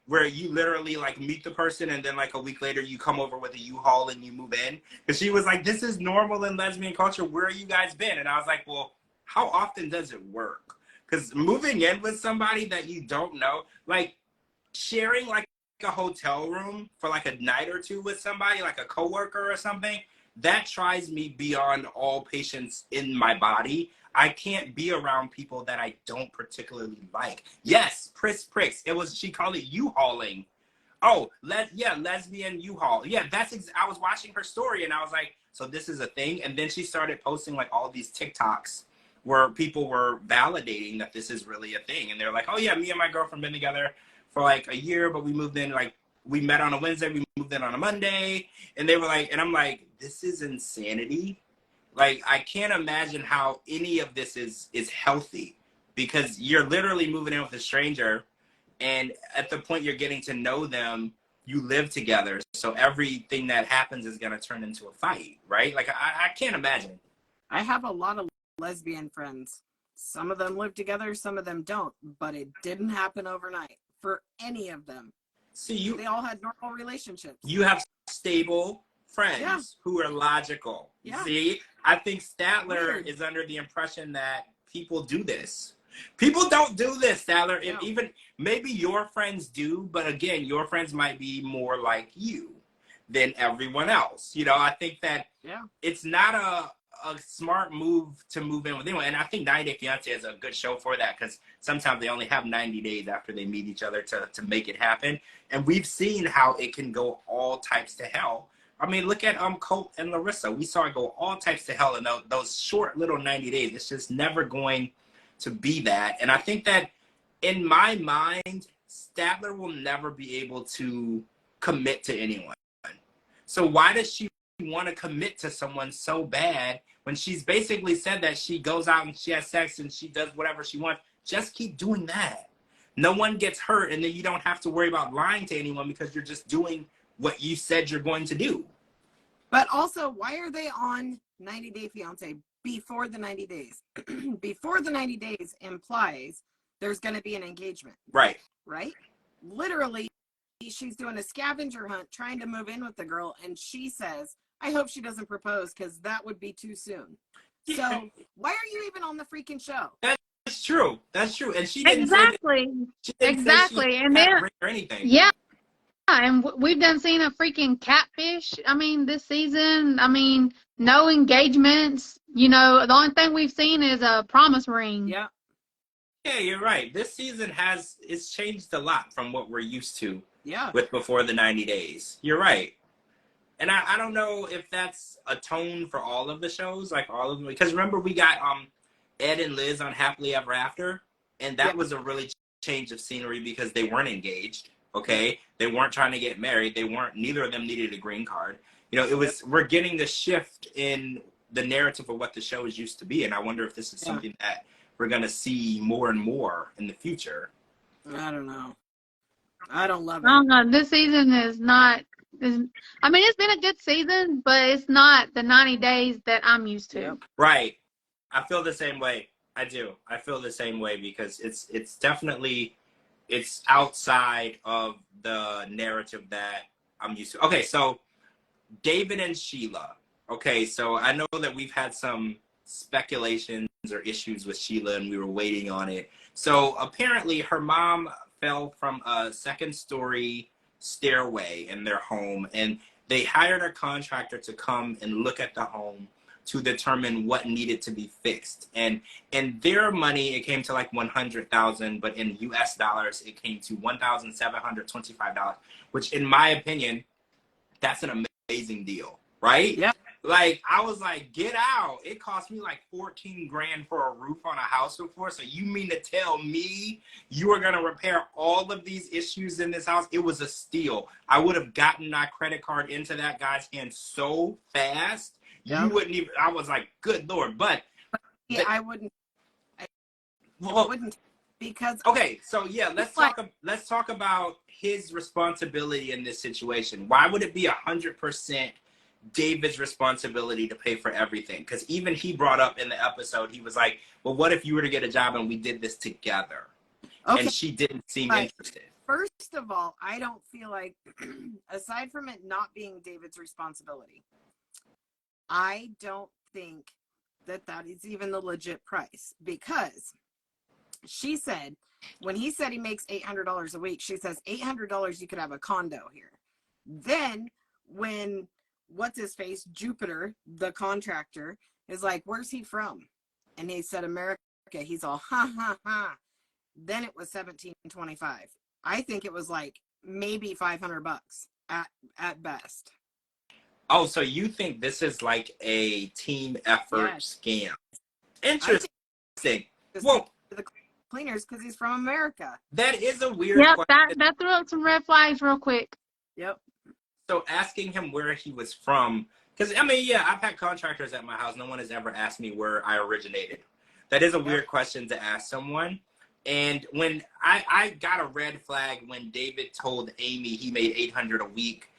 where you literally, like, meet the person, and then, like, a week later, you come over with a U-haul and you move in. Because she was like, this is normal in lesbian culture. Where have you guys been? And I was like, well, how often does it work? Because moving in with somebody that you don't know, like, sharing, like, a hotel room for, like, a night or two with somebody, like a coworker or something, that tries me beyond all patience in my body. I can't be around people that I don't particularly like. Yes, pricks. She called it U-hauling. Oh, lesbian U-haul. Yeah, I was watching her story, and I was like, so this is a thing? And then she started posting, like, all these TikToks where people were validating that this is really a thing. And they're like, oh yeah, me and my girlfriend been together for like a year, but we moved in, like, we met on a Wednesday, we moved in on a Monday. And they were like, and I'm like, this is insanity. Like, I can't imagine how any of this is healthy, because you're literally moving in with a stranger, and at the point you're getting to know them, you live together. So everything that happens is going to turn into a fight, right? Like, I can't imagine.
I have a lot of lesbian friends. Some of them live together, some of them don't, but it didn't happen overnight for any of them.
See,
they all had normal relationships.
You have stable friends who are logical.
Yeah.
See, I think Statler is under the impression that people do this. People don't do this, Statler. No. Even maybe your friends do, but again, your friends might be more like you than everyone else. You know, I think that it's not a smart move to move in with anyone. And I think 90 Day Fiancé is a good show for that, because sometimes they only have 90 days after they meet each other to make it happen. And we've seen how it can go all types to hell. I mean, look at Colt and Larissa. We saw it go all types to hell in those short little 90 days. It's just never going to be that. And I think that in my mind, Statler will never be able to commit to anyone. So why does she want to commit to someone so bad when she's basically said that she goes out and she has sex and she does whatever she wants? Just keep doing that. No one gets hurt, and then you don't have to worry about lying to anyone because you're just doing what you said you're going to do.
But also, why are they on 90 Day Fiancé before the 90 days? Before the 90 days implies there's going to be an engagement.
Right.
Right? Literally, she's doing a scavenger hunt trying to move in with the girl, and she says, I hope she doesn't propose because that would be too soon. So why are you even on the freaking show?
That's true. That's true. And she didn't
exactly. And then
or anything.
Yeah. And we've done seen a freaking catfish. I mean, this season, I mean, no engagements. You know, the only thing we've seen is a promise ring.
Yeah.
Yeah, you're right. This season it's changed a lot from what we're used to.
Yeah.
With before the 90 days. You're right. And I don't know if that's a tone for all of the shows, like all of them. Because remember, we got Ed and Liz on Happily Ever After, and that was a really change of scenery because they weren't engaged. Okay, they weren't trying to get married. Neither of them needed a green card. You know, we're getting the shift in the narrative of what the show is used to be, and I wonder if this is something that we're gonna see more and more in the future.
I don't know. I don't love it.
I don't know. This season is not. I mean, it's been a good season, but it's not the 90 days that I'm used to.
Right. I feel the same way. I do. I feel the same way because it's definitely outside of the narrative that I'm used to. Okay, so David and Sheila. Okay, so I know that we've had some speculations or issues with Sheila, and we were waiting on it. So apparently her mom fell from a second-story stairway in their home, and they hired a contractor to come and look at the home to determine what needed to be fixed. And in their money, it came to like $100,000, but in US dollars, it came to $1,725, which in my opinion, that's an amazing deal, right?
Yeah.
Like, I was like, get out. It cost me like 14 grand for a roof on a house before. So you mean to tell me you are going to repair all of these issues in this house? It was a steal. I would have gotten my credit card into that guy's hand so fast. you wouldn't even, I was like, good Lord. But
yeah, I wouldn't. I wouldn't, because
okay, so yeah, let's talk about his responsibility in this situation. Why would it be 100% David's responsibility to pay for everything? Because even he brought up in the episode, he was like, well, what if you were to get a job and we did this together?
Okay.
And she didn't seem interested.
First of all, I don't feel like, aside from it not being David's responsibility, I don't think that is even the legit price, because she said, when he said he makes $800 a week, she says $800 you could have a condo here. Then when what's his face, Jupiter, the contractor, is like, where's he from? And he said America. He's all ha ha ha. Then it was $1,725. I think it was like maybe $500 at best.
Oh, so you think this is like a team effort scam? Interesting. Well,
the cleaners, because he's from America.
That is a weird
Yep,
question.
that threw up some red flags real quick.
Yep.
So asking him where he was from, because I mean, yeah, I've had contractors at my house. No one has ever asked me where I originated. That is a weird question to ask someone. And when I got a red flag when David told Amy he made $800 a week,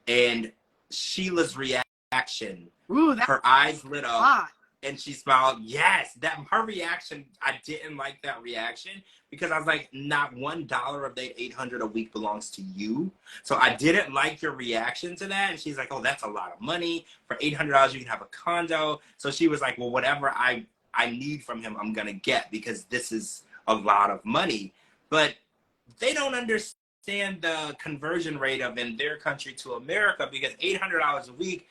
and Sheila's reaction, her eyes lit up and she smiled. Yes, that her reaction, I didn't like that reaction, because I was like, not $1 of that $800 a week belongs to you. So I didn't like your reaction to that. And she's like, oh, that's a lot of money. For $800 you can have a condo. So she was like, well, whatever I need from him, I'm gonna get, because this is a lot of money. But they don't understand the conversion rate of in their country to America, because $800 a week,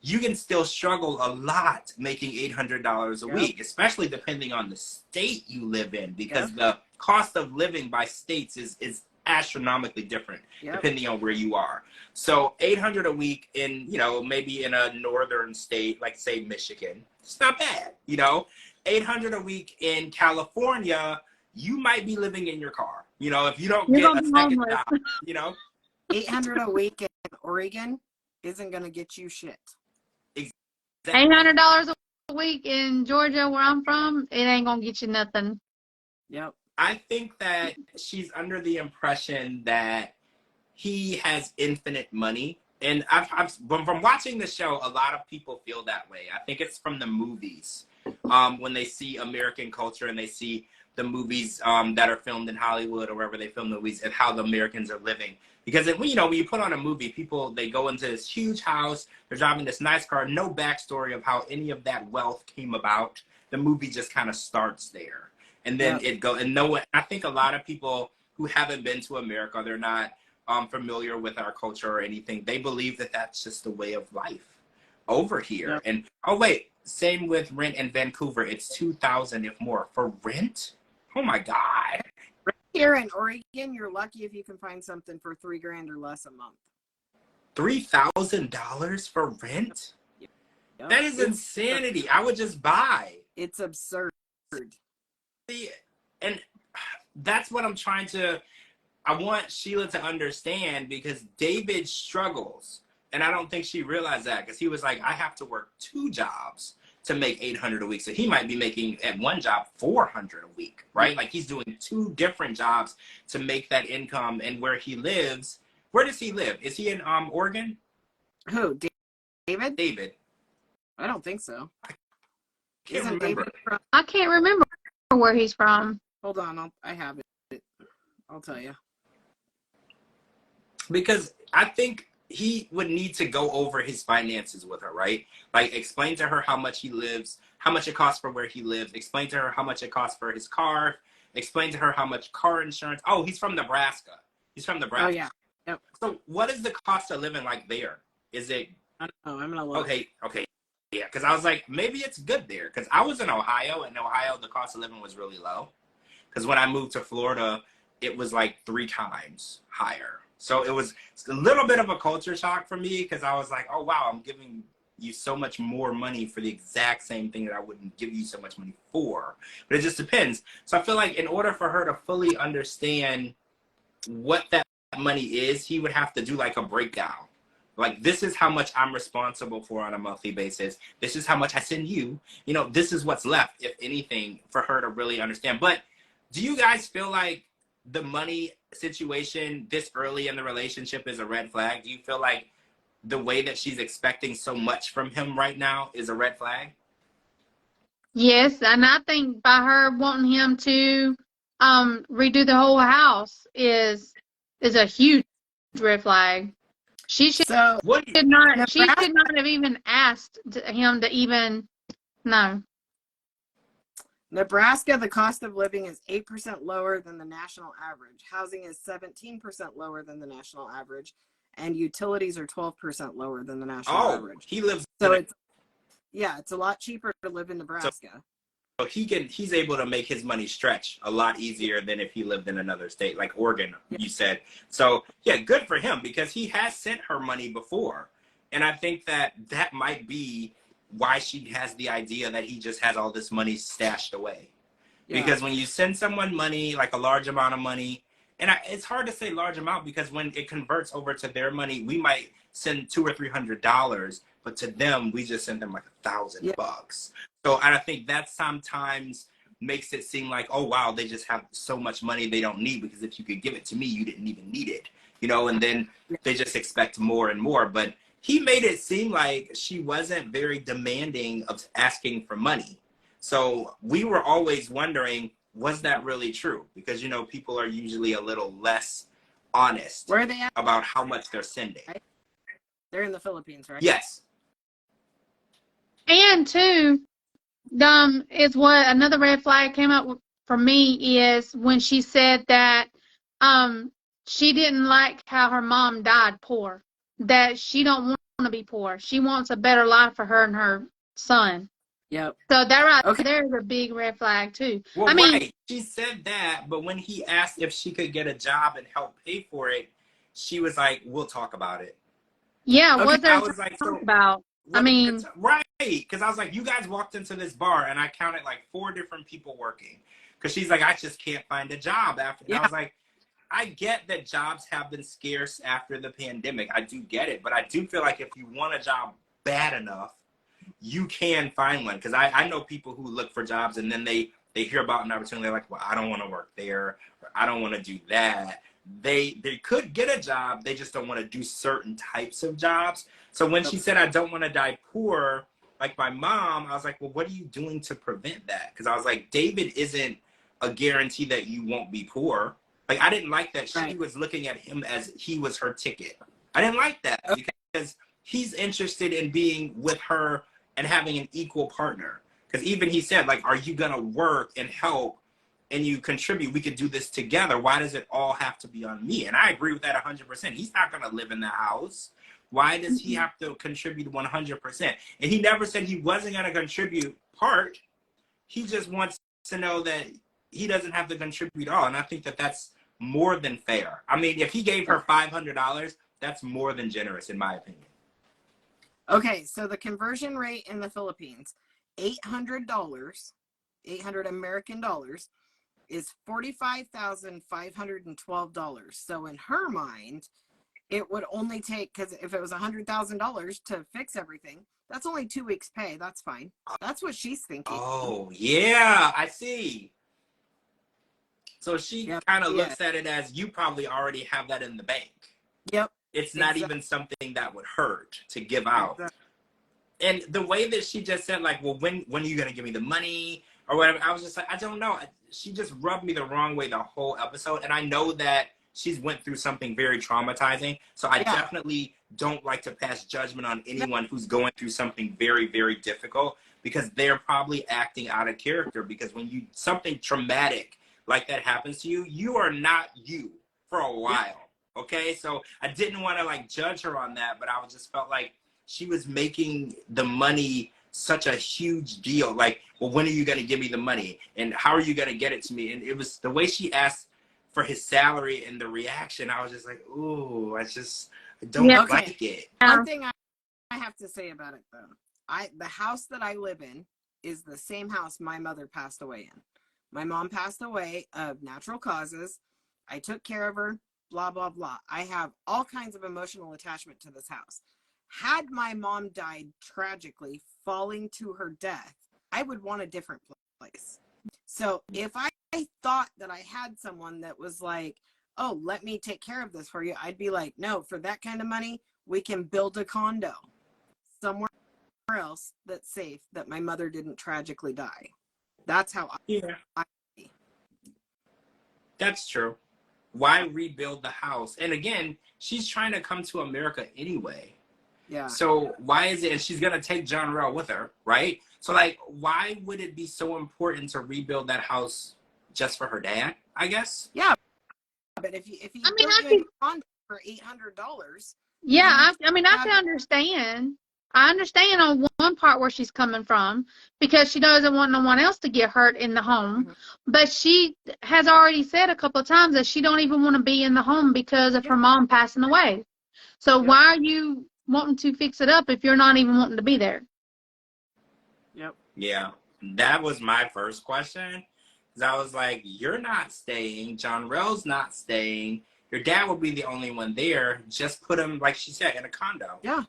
you can still struggle a lot making $800 a week, especially depending on the state you live in, because the cost of living by states is astronomically different depending on where you are. So $800 a week in, you know, maybe in a northern state, like say Michigan, it's not bad. You know, $800 a week in California, you might be living in your car. You know, if you don't get a second job, you know.
$800 a week in Oregon isn't going to get you shit.
$800 a week in Georgia, where I'm from, it ain't going to get you nothing.
Yep.
I think that she's under the impression that he has infinite money. And from watching the show, a lot of people feel that way. I think it's from the movies. When they see American culture and they see the movies that are filmed in Hollywood or wherever they film movies, and how the Americans are living. Because when you put on a movie, people, they go into this huge house, they're driving this nice car, no backstory of how any of that wealth came about. The movie just kind of starts there. And then it goes, and I think a lot of people who haven't been to America, they're not familiar with our culture or anything. They believe that that's just the way of life over here. Yep. And, oh wait, same with rent in Vancouver. It's $2,000 if more for rent. Oh my God.
Here in Oregon, you're lucky if you can find something for $3,000 or less a month.
$3,000 for rent? Yep. That is insanity. I would just buy.
It's absurd.
See, and that's what I want Sheila to understand, because David struggles. And I don't think she realized that, because he was like, I have to work 2 jobs to make $800 a week. So he might be making at one job $400 a week, right? Like he's doing 2 different jobs to make that income. And where he lives, where does he live? Is he in Oregon?
Who? David?
David.
I don't think so.
I can't
remember where he's from.
Hold on, I have it. I'll tell you.
Because I think he would need to go over his finances with her, right? Like explain to her how much he lives, how much it costs for where he lives, explain to her how much it costs for his car, explain to her how much car insurance. Oh, he's from Nebraska. He's from Nebraska.
Oh, yeah. Yep.
So what is the cost of living like there? Is it?
I don't know. I'm going to look.
Okay. Yeah, because I was like, maybe it's good there. Because I was in Ohio, and Ohio, the cost of living was really low. Because when I moved to Florida, it was like 3 times higher. So it was a little bit of a culture shock for me, because I was like, oh, wow, I'm giving you so much more money for the exact same thing that I wouldn't give you so much money for. But it just depends. So I feel like in order for her to fully understand what that money is, he would have to do like a breakdown. Like, this is how much I'm responsible for on a monthly basis. This is how much I send you. You know, this is what's left, if anything, for her to really understand. But do you guys feel like the money situation this early in the relationship is a red flag? Do you feel like the way that she's expecting so much from him right now is a red flag?
Yes, and I think by her wanting him to redo the whole house is a huge red flag. She should
So
not she
Nebraska,
should not have even asked him to even no.
Nebraska, the cost of living is 8% lower than the national average. Housing is 17% lower than the national average, and utilities are 12% lower than the national average.
He lives
So it's a lot cheaper to live in Nebraska.
So he's able to make his money stretch a lot easier than if he lived in another state, like Oregon, you said. So yeah, good for him, because he has sent her money before. And I think that might be why she has the idea that he just has all this money stashed away. Yeah. Because when you send someone money, like a large amount of money, and it's hard to say large amount, because when it converts over to their money, we might send $200 or $300, but to them, we just send them like $1,000. So I think that sometimes makes it seem like, oh, wow, they just have so much money they don't need, because if you could give it to me, you didn't even need it, you know, and then they just expect more and more. But he made it seem like she wasn't very demanding of asking for money. So we were always wondering, was that really true? Because, you know, people are usually a little less honest
Where are they at?
About how much they're sending.
Right? They're in the Philippines, right?
Yes.
And two, is what another red flag came up for me is when she said that she didn't like how her mom died poor, that she don't want to be poor. She wants a better life for her and her son.
Yep.
So that there is a big red flag too.
Well,
I mean,
right. She said that, but when he asked if she could get a job and help pay for it, she was like, "We'll talk about it."
Yeah,
okay.
What there
I was like,
to talk about? I mean,
right, because I was like, you guys walked into this bar and I counted like 4 different people working, because she's like, I just can't find a job after. Yeah. I was like, I get that jobs have been scarce after the pandemic. I do get it, but I do feel like if you want a job bad enough, you can find one. Because I know people who look for jobs and then they hear about an opportunity, they're like, well, I don't want to work there, or I don't want to do that. They could get a job, they just don't want to do certain types of jobs. So when she said, I don't want to die poor, like my mom, I was like, well, what are you doing to prevent that? Because I was like, David isn't a guarantee that you won't be poor. Like, I didn't like that she was looking at him as he was her ticket. I didn't like that, because he's interested in being with her and having an equal partner. Because even he said, like, are you going to work and help and you contribute? We could do this together. Why does it all have to be on me? And I agree with that 100%. He's not going to live in the house. Why does he have to contribute 100%? And he never said he wasn't going to contribute part. He just wants to know that he doesn't have to contribute all. And I think that that's more than fair. I mean, if he gave her $500, that's more than generous, in my opinion.
Okay, so the conversion rate in the Philippines, $800, 800 American dollars, is $45,512. So in her mind, it would only take, because if it was $100,000 to fix everything, that's only 2 weeks' pay. That's fine. That's what she's thinking.
Oh, yeah, I see. So she kind of looks at it as, you probably already have that in the bank.
Yep.
It's not even something that would hurt to give out. Exactly. And the way that she just said, like, well, when are you going to give me the money or whatever? I was just like, I don't know. She just rubbed me the wrong way the whole episode. And I know that she's went through something very traumatizing. So I definitely don't like to pass judgment on anyone who's going through something very, very difficult, because they're probably acting out of character. Because when something traumatic like that happens to you, you are not you for a while. Okay, so I didn't want to like judge her on that, but I just felt like she was making the money such a huge deal. Like, well, when are you going to give me the money? And how are you going to get it to me? And it was the way she asked for his salary and the reaction. I was just like, ooh, I don't like it.
One thing I have to say about it, though, the house that I live in is the same house my mother passed away in. My mom passed away of natural causes. I took care of her. blah, blah, blah. I have all kinds of emotional attachment to this house. Had my mom died tragically, falling to her death, I would want a different place. So if I thought that I had someone that was like, oh, let me take care of this for you, I'd be like, no, for that kind of money, we can build a condo somewhere else that's safe, that my mother didn't tragically die. That's how I see.
That's true. Why rebuild the house? And again, she's trying to come to America anyway.
Yeah.
So why is it, and she's going to take John Rell with her, right? So like, why would it be so important to rebuild that house just for her dad, I guess?
Yeah. But if you
I mean,
built you a condo for $800.
Yeah, I mean, I can understand. I understand on one part where she's coming from, because she doesn't want no one else to get hurt in the home.
Mhm.
But she has already said a couple of times that she don't even want to be in the home because of her mom passing away. So why are you wanting to fix it up if you're not even wanting to be there?
Yep.
Yeah, that was my first question. Because I was like, you're not staying. John Rell's not staying. Your dad will be the only one there. Just put him, like she said, in a condo.
Yeah.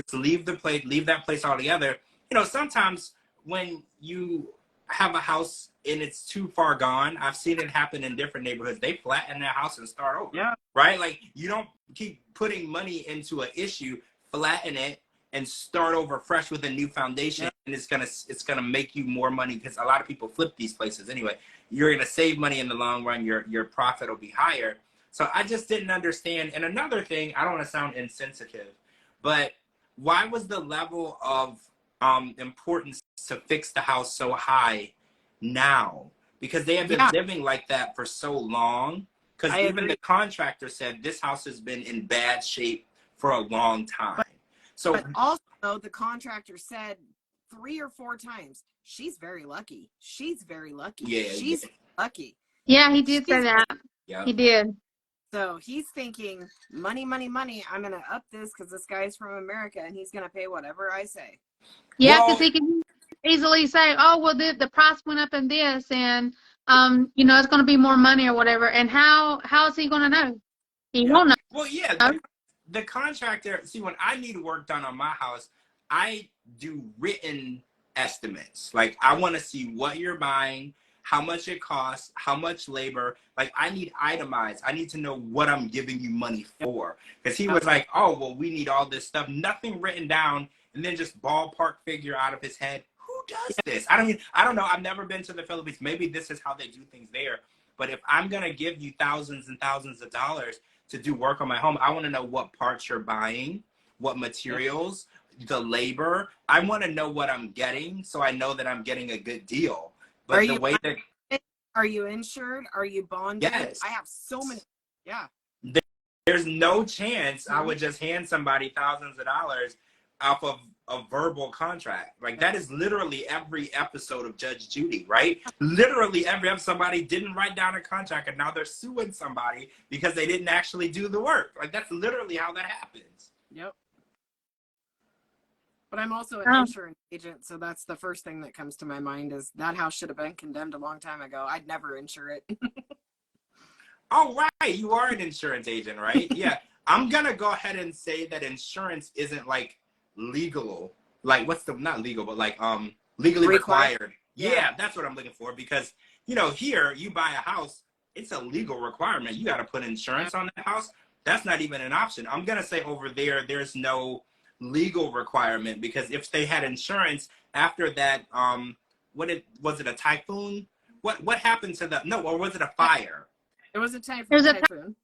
Just leave that place altogether. You know, sometimes when you have a house and it's too far gone, I've seen it happen in different neighborhoods. They flatten their house and start over.
Yeah.
Right? Like, you don't keep putting money into an issue, flatten it, and start over fresh with a new foundation.
Yeah.
And it's gonna make you more money, because a lot of people flip these places anyway. You're gonna save money in the long run. Your profit will be higher. So I just didn't understand. And another thing, I don't want to sound insensitive, but why was the level of importance to fix the house so high now? Because they have been living like that for so long. Because even the contractor said this house has been in bad shape for a long time. But
also, the contractor said 3 or 4 times, she's very lucky. She's very lucky.
Yeah,
she's lucky.
Yeah, he did say that.
Yeah.
He did.
So he's thinking, money, money, money. I'm going to up this because this guy's from America and he's going to pay whatever I say.
Yeah, because he can easily say, oh, well, the price went up in this, and, you know, it's going to be more money or whatever. And how is he going to know? He won't know.
Well, yeah, the contractor, see, when I need work done on my house, I do written estimates. Like, I want to see what you're buying, how much it costs, how much labor. Like, I need itemized. I need to know what I'm giving you money for. Because he was like, oh, well, we need all this stuff. Nothing written down, and then just ballpark figure out of his head. Who does this? I don't know. I've never been to the Philippines. Maybe this is how they do things there. But if I'm going to give you thousands and thousands of dollars to do work on my home, I want to know what parts you're buying, what materials, the labor. I want to know what I'm getting, so I know that I'm getting a good deal. But
are you insured? Are you bonded?
Yes.
I have so many. Yeah.
There's no chance I would just hand somebody thousands of dollars off of a verbal contract. Like, that is literally every episode of Judge Judy, right? Literally every episode, somebody didn't write down a contract and now they're suing somebody because they didn't actually do the work. Like, that's literally how that happens.
Yep. But I'm also an insurance agent, so that's the first thing that comes to my mind is that house should have been condemned a long time ago. I'd never insure it.
Oh, right. You are an insurance agent, right? Yeah. I'm going to go ahead and say that insurance isn't like legal. Like, not legal, but like legally required. Yeah, that's what I'm looking for. Because, you know, here you buy a house, it's a legal requirement. You got to put insurance on that house. That's not even an option. I'm going to say over there, there's no legal requirement, because if they had insurance after that, was it a typhoon? What happened to or was it a fire?
It was a typhoon.
There's a typhoon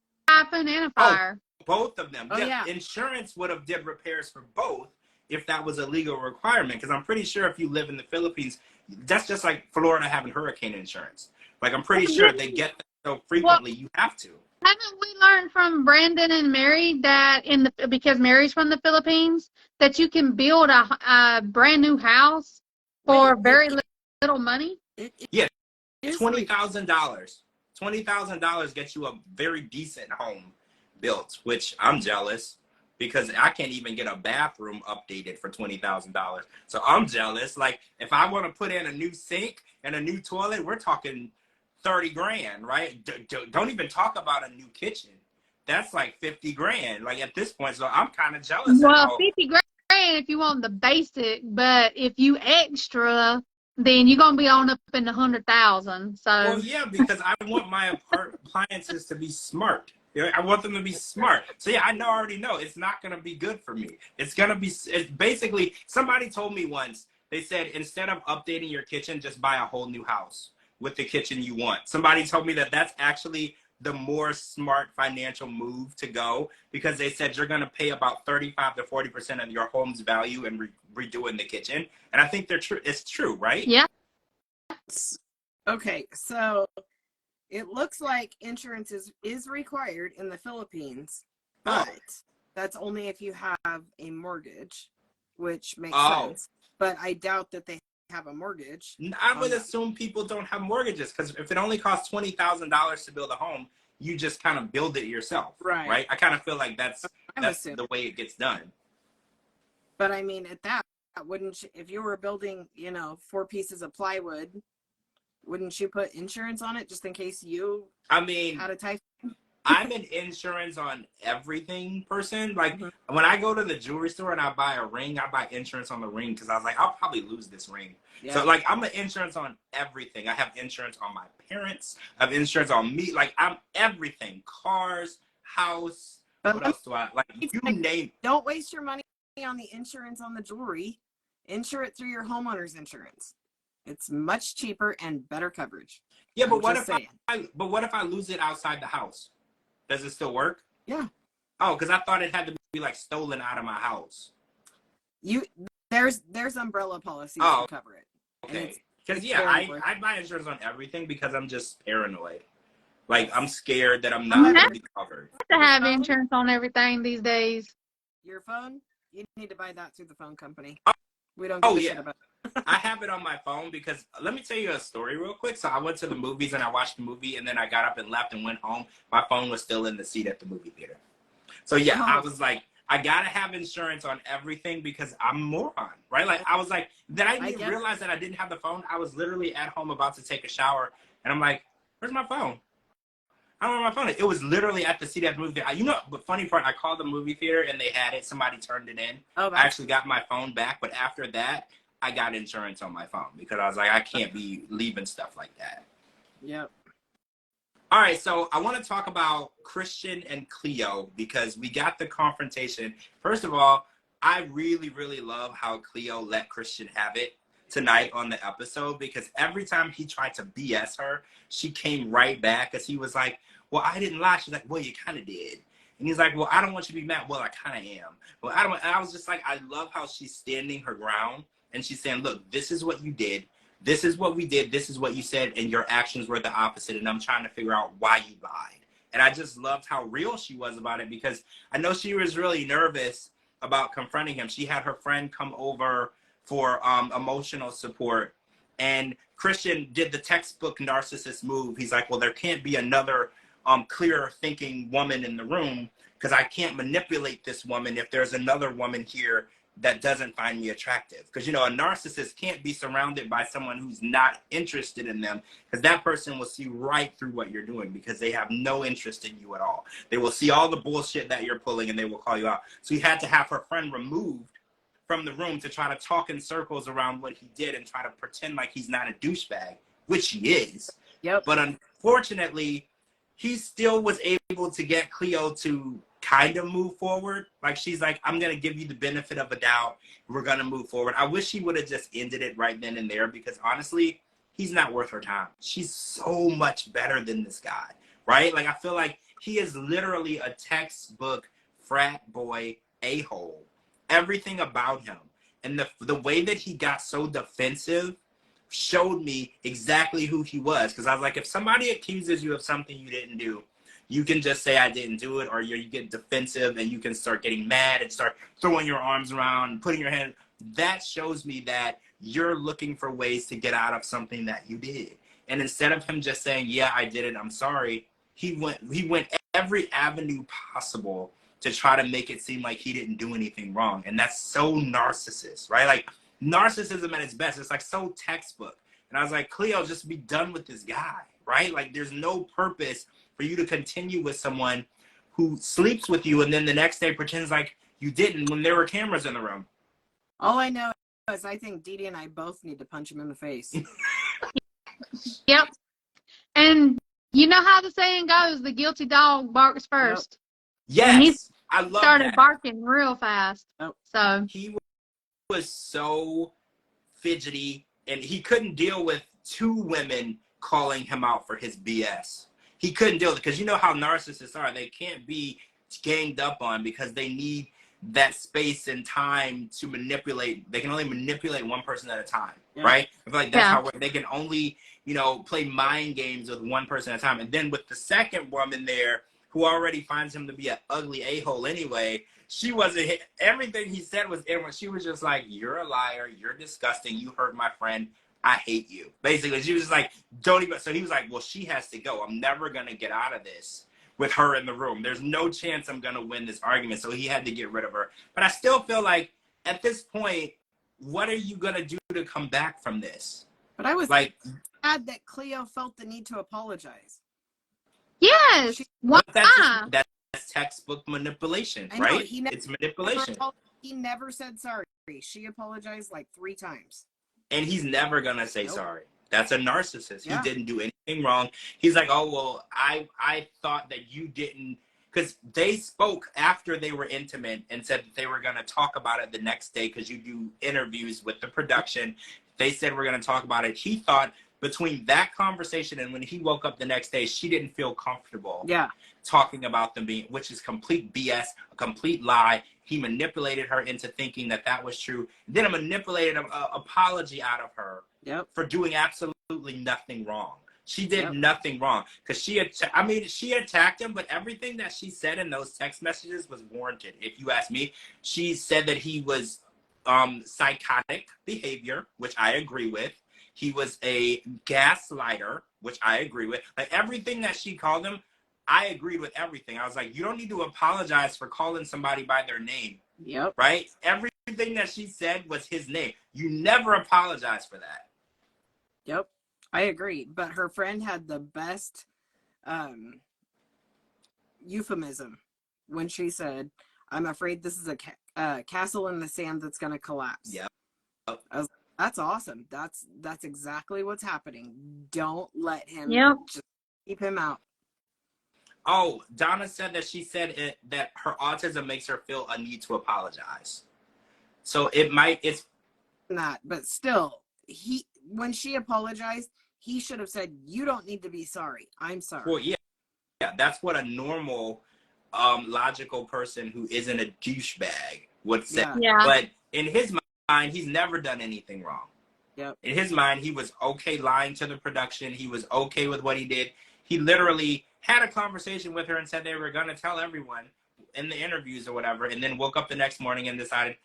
and a fire.
Both of them.
Oh, yeah.
Insurance would have did repairs for both if that was a legal requirement, because I'm pretty sure if you live in the Philippines, that's just like Florida having hurricane insurance. Like, I'm pretty sure they get that so frequently, you have to.
Haven't we learned from Brandon and Mary that because Mary's from the Philippines, that you can build a brand new house for very little money?
Yeah, $20,000. $20,000 gets you a very decent home built, which I'm jealous, because I can't even get a bathroom updated for $20,000. So I'm jealous. Like, if I want to put in a new sink and a new toilet, we're talking 30 grand, right? Don't even talk about a new kitchen. that's like 50 grand. Like at this point, so I'm kind of jealous.
Well, 50 grand if you want the basic, but if you extra, then you're gonna be on up in the 100,000. So.
Well, yeah, because I want my appliances to be smart. You know, I want them to be smart. So yeah, I already know it's not gonna be good for me. It's basically, somebody told me once. They said instead of updating your kitchen, just buy a whole new house with the kitchen you want. Somebody told me that that's actually the more smart financial move to go, because they said you're going to pay about 35 to 40% of your home's value in redoing the kitchen. And I think it's true, right?
Yeah.
Okay, so it looks like insurance is required in the Philippines, but that's only if you have a mortgage, which makes sense. But I doubt that they have a mortgage.
I would assume people don't have mortgages, because if it only costs $20,000 to build a home, you just kind of build it yourself, right? I kind of feel like that's the way it gets done.
But I mean, at that, wouldn't you, if you were building, 4 pieces of plywood, wouldn't you put insurance on it just in case you had a typhoon?
I'm an insurance on everything person. Like when I go to the jewelry store and I buy a ring, I buy insurance on the ring, because I was like, I'll probably lose this ring. Yeah. So like I'm an insurance on everything. I have insurance on my parents. I have insurance on me. Like I'm everything. Cars, house. But what else do I like? You name.
Don't waste your money on the insurance on the jewelry. Insure it through your homeowner's insurance. It's much cheaper and better coverage.
Yeah, but what if I lose it outside the house? Does it still work?
Yeah.
Oh, because I thought it had to be like stolen out of my house.
There's umbrella policies to cover it.
Okay. Because I buy insurance on everything because I'm just paranoid. Like I'm scared that I'm not going to be covered.
To have insurance on everything these days.
Your phone, you need to buy that through the phone company.
Oh,
we don't give a shit about it.
I have it on my phone because let me tell you a story real quick. So I went to the movies and I watched the movie, and then I got up and left and went home. My phone was still in the seat at the movie theater. So yeah, I was like, I gotta have insurance on everything because I'm a moron, right? Like I was like, then I didn't realize that I didn't have the phone. I was literally at home about to take a shower, and I'm like, where's my phone? I don't know my phone. It was literally at the seat at the movie theater. The funny part, I called the movie theater and they had it. Somebody turned it in. I actually got my phone back, but after that, I got insurance on my phone because I was like, I can't be leaving stuff like that.
Yep.
All right, so I want to talk about Christian and Cleo because we got the confrontation. First of all, I really, really love how Cleo let Christian have it tonight on the episode, because every time he tried to BS her, she came right back, because he was like, well, I didn't lie. She's like, well, you kind of did. And he's like, well, I don't want you to be mad. Well, I kind of am. Well, I don't. And I was just like, I love how she's standing her ground, and she's saying, look, this is what you did. This is what we did. This is what you said, and your actions were the opposite, and I'm trying to figure out why you lied. And I just loved how real she was about it, because I know she was really nervous about confronting him. She had her friend come over for emotional support, and Christian did the textbook narcissist move. He's like, well, there can't be another clearer thinking woman in the room, because I can't manipulate this woman if there's another woman here that doesn't find me attractive. Because, a narcissist can't be surrounded by someone who's not interested in them, because that person will see right through what you're doing, because they have no interest in you at all. They will see all the bullshit that you're pulling, and they will call you out. So he had to have her friend removed from the room to try to talk in circles around what he did and try to pretend like he's not a douchebag, which he is.
Yep.
But unfortunately, he still was able to get Cleo to kind of move forward. Like, she's like, I'm going to give you the benefit of a doubt. We're going to move forward. I wish he would have just ended it right then and there, because honestly, he's not worth her time. She's so much better than this guy, right? Like, I feel like he is literally a textbook frat boy a-hole. Everything about him. And the way that he got so defensive showed me exactly who he was. Because I was like, if somebody accuses you of something you didn't do, you can just say I didn't do it, or you get defensive and you can start getting mad and start throwing your arms around and putting your hand. That shows me that you're looking for ways to get out of something that you did. And instead of him just saying, yeah, I did it, I'm sorry, he went every avenue possible to try to make it seem like he didn't do anything wrong. And that's so narcissist, right? Like, narcissism at its best. It's like so textbook. And I was like, Cleo, just be done with this guy, right? Like, there's no purpose for you to continue with someone who sleeps with you and then the next day pretends like you didn't when there were cameras in the room.
All I know is I think DeeDee and I both need to punch him in the face.
Yep. And you know how the saying goes, the guilty dog barks first.
Yes.
And he
I love
started
that.
barking real fast.
Yep.
So
He was so fidgety, and he couldn't deal with two women calling him out for his BS. He couldn't deal with it because you know how narcissists are. They can't be ganged up on because they need that space and time to manipulate. They can only manipulate one person at a time, right? I feel like that's how they can only, you know, play mind games with one person at a time. And then with the second woman there, who already finds him to be an ugly a-hole anyway, she wasn't, everything he said was inward. She was just like, you're a liar, you're disgusting, you hurt my friend, I hate you. Basically, she was just like, don't even, so he was like, well, she has to go. I'm never going to get out of this with her in the room. There's no chance I'm going to win this argument. So he had to get rid of her. But I still feel like at this point, what are you going to do to come back from this?
But I was
like
sad that Cleo felt the need to apologize.
yes. Why?
That's textbook manipulation, right? It's manipulation.
He never said sorry. She apologized like 3 times.
And he's never going to say sorry. That's a narcissist.
Yeah.
He didn't do anything wrong. He's like, oh, well, I thought that you didn't, because they spoke after they were intimate and said that they were going to talk about it the next day because you do interviews with the production. They said we're going to talk about it. He thought between that conversation and when he woke up the next day, she didn't feel comfortable talking about them being, which is complete BS, a complete lie. He manipulated her into thinking that that was true. Then manipulated an apology out of her for doing absolutely nothing wrong. She did nothing wrong because she attacked him, but everything that she said in those text messages was warranted. If you ask me, she said that he was psychotic behavior, which I agree with. He was a gaslighter, which I agree with. Like everything that she called him, I agreed with everything. I was like, you don't need to apologize for calling somebody by their name. Right? Everything that she said was his name. You never apologize for that.
I agree. But her friend had the best euphemism when she said, I'm afraid this is a castle in the sand that's going to collapse. I was, that's awesome. That's exactly what's happening. Don't let him, just keep him out.
Oh, Donna said that she said that her autism makes her feel a need to apologize. So it's
not, but still, when she apologized, he should have said, you don't need to be sorry. I'm sorry.
Well, yeah, that's what a normal, logical person who isn't a douchebag would say. But in his mind, he's never done anything wrong. In his mind, he was okay lying to the production. He was okay with what he did. He literally had a conversation with her and said they were going to tell everyone in the interviews or whatever, and then woke up the next morning and decided,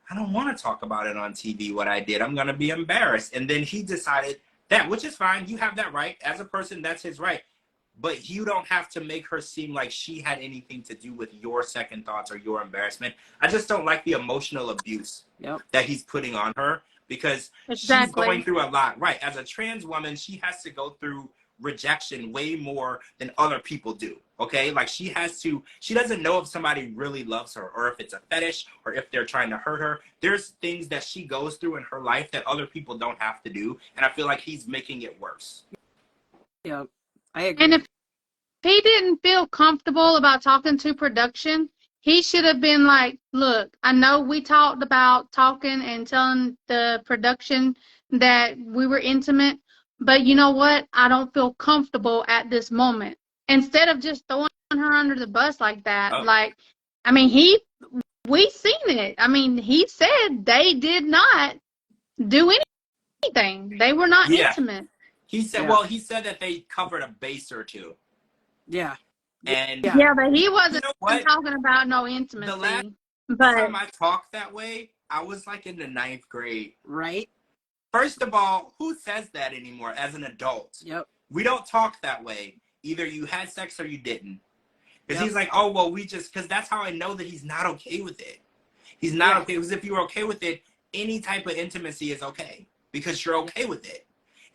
I don't want to talk about it on TV, what I did. I'm going to be embarrassed. And then he decided that, which is fine. You have that right. As a person, that's his right. But you don't have to make her seem like she had anything to do with your second thoughts or your embarrassment. I just don't like the emotional abuse that he's putting on her because she's going through a lot. Right. As a trans woman, she has to go through rejection way more than other people do. Okay, like she doesn't know if somebody really loves her or if it's a fetish or if they're trying to hurt her. There's things that she goes through in her life that other people don't have to do, and I feel like he's making it worse.
I agree.
And if he didn't feel comfortable about talking to production, he should have been like, look, I know we talked about talking and telling the production that we were intimate, but you know what? I don't feel comfortable at this moment. Instead of just throwing her under the bus like that, we seen it. I mean, he said they did not do anything. They were not intimate.
He said, he said that they covered a base or two. And
but he wasn't talking about no intimacy.
The last time I talked that way, I was like in the 9th grade.
Right.
First of all, who says that anymore as an adult? We don't talk that way. Either you had sex or you didn't. Because he's like, oh, well, because that's how I know that he's not okay with it. He's not okay. Because if you're okay with it, any type of intimacy is okay. Because you're okay with it.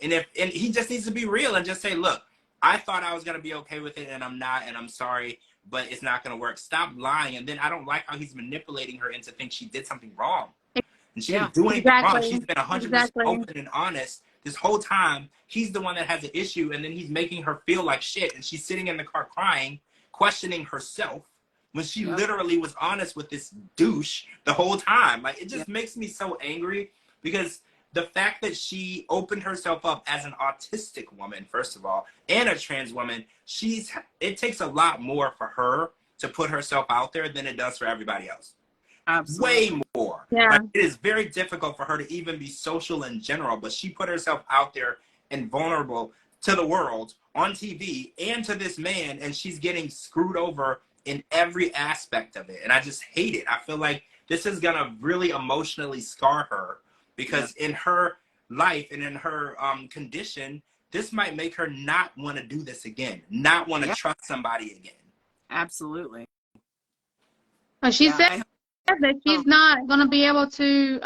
And he just needs to be real and just say, look, I thought I was going to be okay with it, and I'm not, and I'm sorry, but it's not going to work. Stop lying. And then I don't like how he's manipulating her into think she did something wrong. And she didn't do anything wrong. She's been 100% open and honest this whole time. He's the one that has an issue, and then he's making her feel like shit, and she's sitting in the car crying, questioning herself, when she literally was honest with this douche the whole time. Like, it just makes me so angry, because the fact that she opened herself up as an autistic woman, first of all, and a trans woman, it takes a lot more for her to put herself out there than it does for everybody else.
Absolutely.
Way more.
Yeah.
Like, it is very difficult for her to even be social in general, but she put herself out there and vulnerable to the world on TV and to this man, and she's getting screwed over in every aspect of it. And I just hate it. I feel like this is going to really emotionally scar her, because in her life and in her condition, this might make her not want to do this again, not want to trust somebody again.
Absolutely.
Well, she said that she's not going to be able to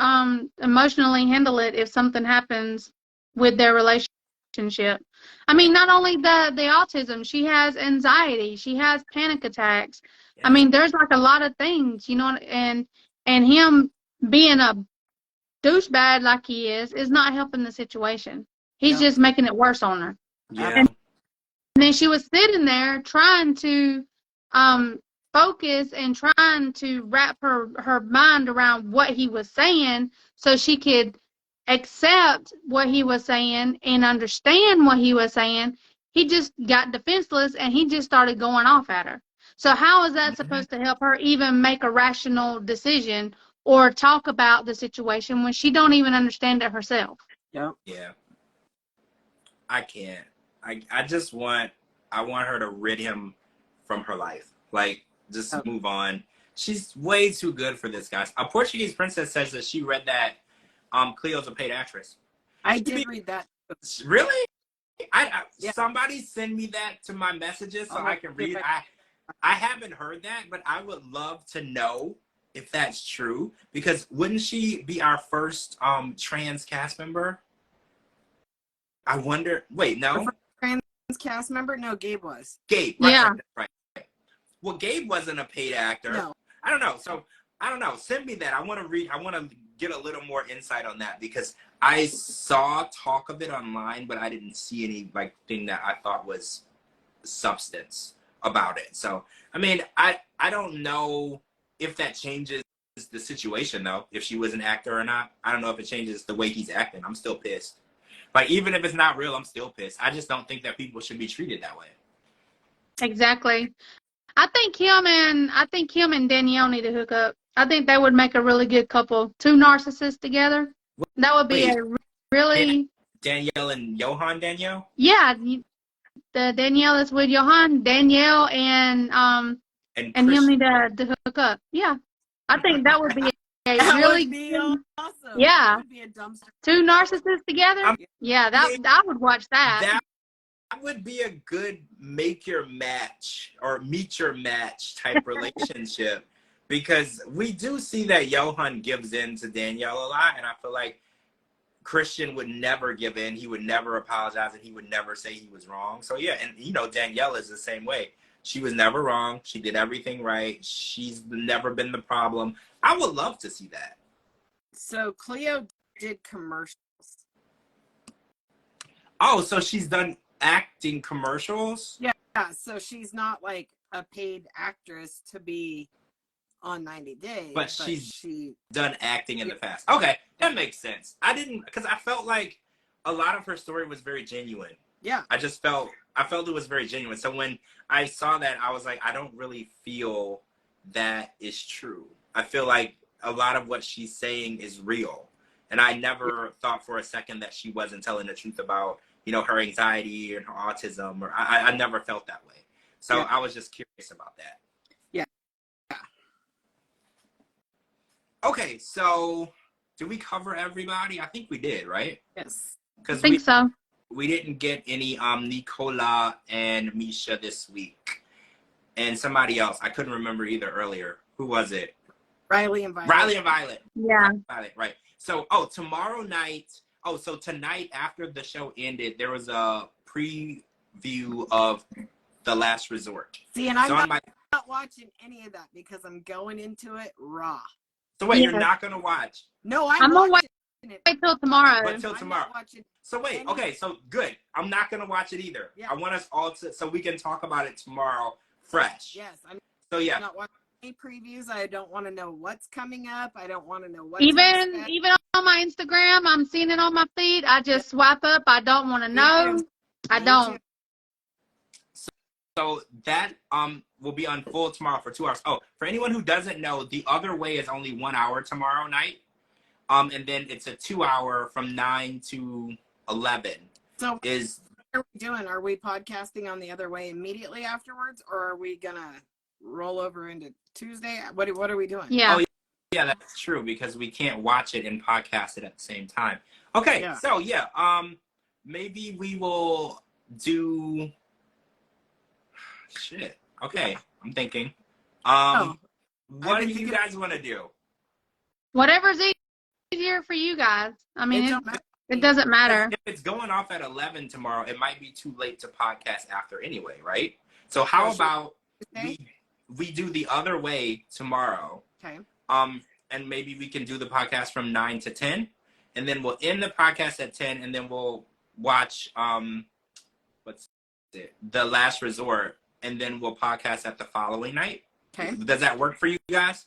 emotionally handle it if something happens with their relationship. I mean, not only the autism, she has anxiety, she has panic attacks.
Yeah.
I mean, there's like a lot of things, you know, and him being a douchebag like he is not helping the situation. He's just making it worse on her.
Yeah.
And then she was sitting there trying to focus and trying to wrap her mind around what he was saying so she could accept what he was saying and understand what he was saying. He just got defenseless, and he just started going off at her. So how is that supposed to help her even make a rational decision or talk about the situation when she don't even understand it herself?
Yeah.
I can't. I just want her to rid him from her life. Like, just move on. She's way too good for this, guys. A Portuguese princess says that she read that Cleo's a paid actress.
I did read that.
Really? Somebody send me that to my messages so I can read. I haven't heard that, but I would love to know if that's true, because wouldn't she be our first trans cast member? I wonder. Wait, no.
Trans cast member? No, Gabe was.
Gabe. Right. Well, Gabe wasn't a paid actor.
No.
I don't know. So I don't know. Send me that. I want to read. I want to get a little more insight on that, because I saw talk of it online, but I didn't see any thing that I thought was substance about it. So I mean, I don't know if that changes the situation though. If she was an actor or not, I don't know if it changes the way he's acting. I'm still pissed. Like, even if it's not real, I'm still pissed. I just don't think that people should be treated that way.
Exactly. I think him and Danielle need to hook up. I think they would make a really good couple. Two narcissists together. That would be a really...
Danielle and Johan Danielle?
Yeah. The Danielle is with Johan. Danielle and him need to hook up. Yeah. I think that would be really good.
Awesome.
Yeah.
That would be a dumpster.
Two narcissists together? I would watch that.
That would be a good make your match or meet your match type relationship, because we do see that Johan gives in to Danielle a lot, and I feel like Christian would never give in. He would never apologize, and he would never say he was wrong. So yeah, and Danielle is the same way. She was never wrong. She did everything right. She's never been the problem. I would love to see that.
So Cleo did commercials.
Oh, so she's done acting commercials?
Yeah, so she's not like a paid actress to be on 90 Days.
But she's done acting in the past. Okay, that makes sense. Because I felt like a lot of her story was very genuine.
Yeah.
I felt it was very genuine. So when I saw that, I was like, I don't really feel that is true. I feel like a lot of what she's saying is real. And I never thought for a second that she wasn't telling the truth about, her anxiety and her autism. Or I never felt that way. So I was just curious about that.
Yeah.
Okay, so did we cover everybody? I think we did, right?
Yes.
I think so.
We didn't get any Nicola and Misha this week. And somebody else. I couldn't remember either earlier. Who was it?
Riley and Violet.
Riley and Violet.
Yeah.
Violet, right. So, tomorrow night. So tonight after the show ended, there was a view of The Last Resort.
See, and I'm
So
not watching any of that because I'm going into it raw.
So wait,
Yeah.
you're not gonna watch?
No,
I'm gonna
watching it.
wait till tomorrow.
But till
I'm
tomorrow.
not watching
So wait,
any-
okay, so good. I'm not gonna watch it either.
Yeah.
I want us all to, so we can talk about it tomorrow, fresh.
Yes, I'm
So yeah,
not watching any previews. I don't want to know what's coming up. I don't want to know what
Even
to expect.
even on my Instagram, I'm seeing it on my feed. I just swipe up. I don't want to know. I
Me
don't.
too.
so that will be on full tomorrow for 2 hours. Oh, for anyone who doesn't know, The Other Way is only 1 hour tomorrow night. And then it's a 2 hour from 9 to 11.
So what
Is
are we doing? Are we podcasting on The Other Way immediately afterwards, or are we gonna roll over into Tuesday? What are we doing?
Yeah.
Oh, yeah, that's true because we can't watch it and podcast it at the same time. Okay,
Yeah.
so yeah, maybe we will do shit. Okay, I'm thinking.
Oh,
What
I've
do
been
you
thinking-
guys want to do?
Whatever's easier for you guys. I mean,
It don't matter.
it doesn't matter.
If it's going off at 11 tomorrow, it might be too late to podcast after anyway, right? So how
Oh, sure.
about
Okay.
we do The Other Way tomorrow?
Okay.
And maybe we can do the podcast from 9 to 10, and then we'll end the podcast at 10, and then we'll watch what's it? The Last Resort, and then we'll podcast at the following night.
Okay.
Does that work for you guys?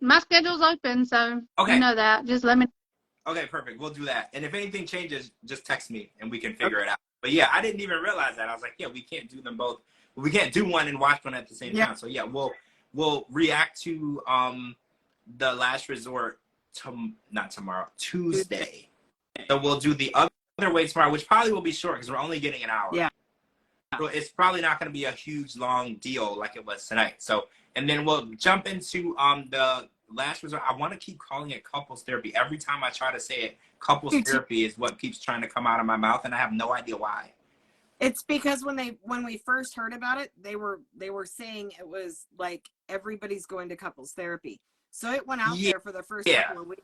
My schedule's open, so
Okay.
you know that. Just let me.
Okay, perfect. We'll do that. And if anything changes, just text me and we can figure it out. But yeah, I didn't even realize that. I was like, yeah, we can't do them both. We can't do one and watch one at the same time. So yeah, we'll react to The Last Resort not tomorrow, Tuesday. So we'll do The Other Way tomorrow, which probably will be short because we're only getting an hour.
Yeah.
So it's probably not going to be a huge long deal like it was tonight. So, and then we'll jump into The Last Resort. I want to keep calling it couples therapy. Every time I try to say it, couples therapy is what keeps trying to come out of my mouth, and I have no idea why.
It's because when we first heard about it, they were saying it was like everybody's going to couples therapy. So it went out there for the first couple of weeks.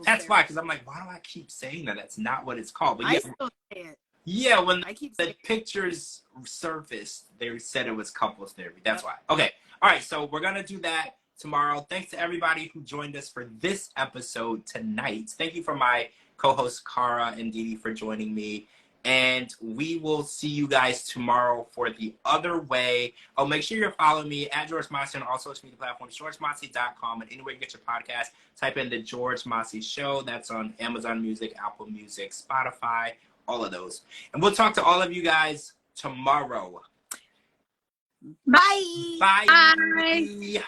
That's why, because I'm like, why do I keep saying that? That's not what it's called. But yeah,
I still say it.
Yeah, when
I keep
the
saying
pictures surfaced, they said it was couples therapy. That's why. Okay. All right. So we're going to do that tomorrow. Thanks to everybody who joined us for this episode tonight. Thank you for my co-hosts, Kara and DeeDee, for joining me. And we will see you guys tomorrow for The Other Way. Oh, make sure you're following me at George Mossey on all social media platforms, georgemossey.com, and anywhere you get your podcast, type in The George Mossey Show. That's on Amazon Music, Apple Music, Spotify, all of those. And we'll talk to all of you guys tomorrow.
bye.
Bye.
Bye.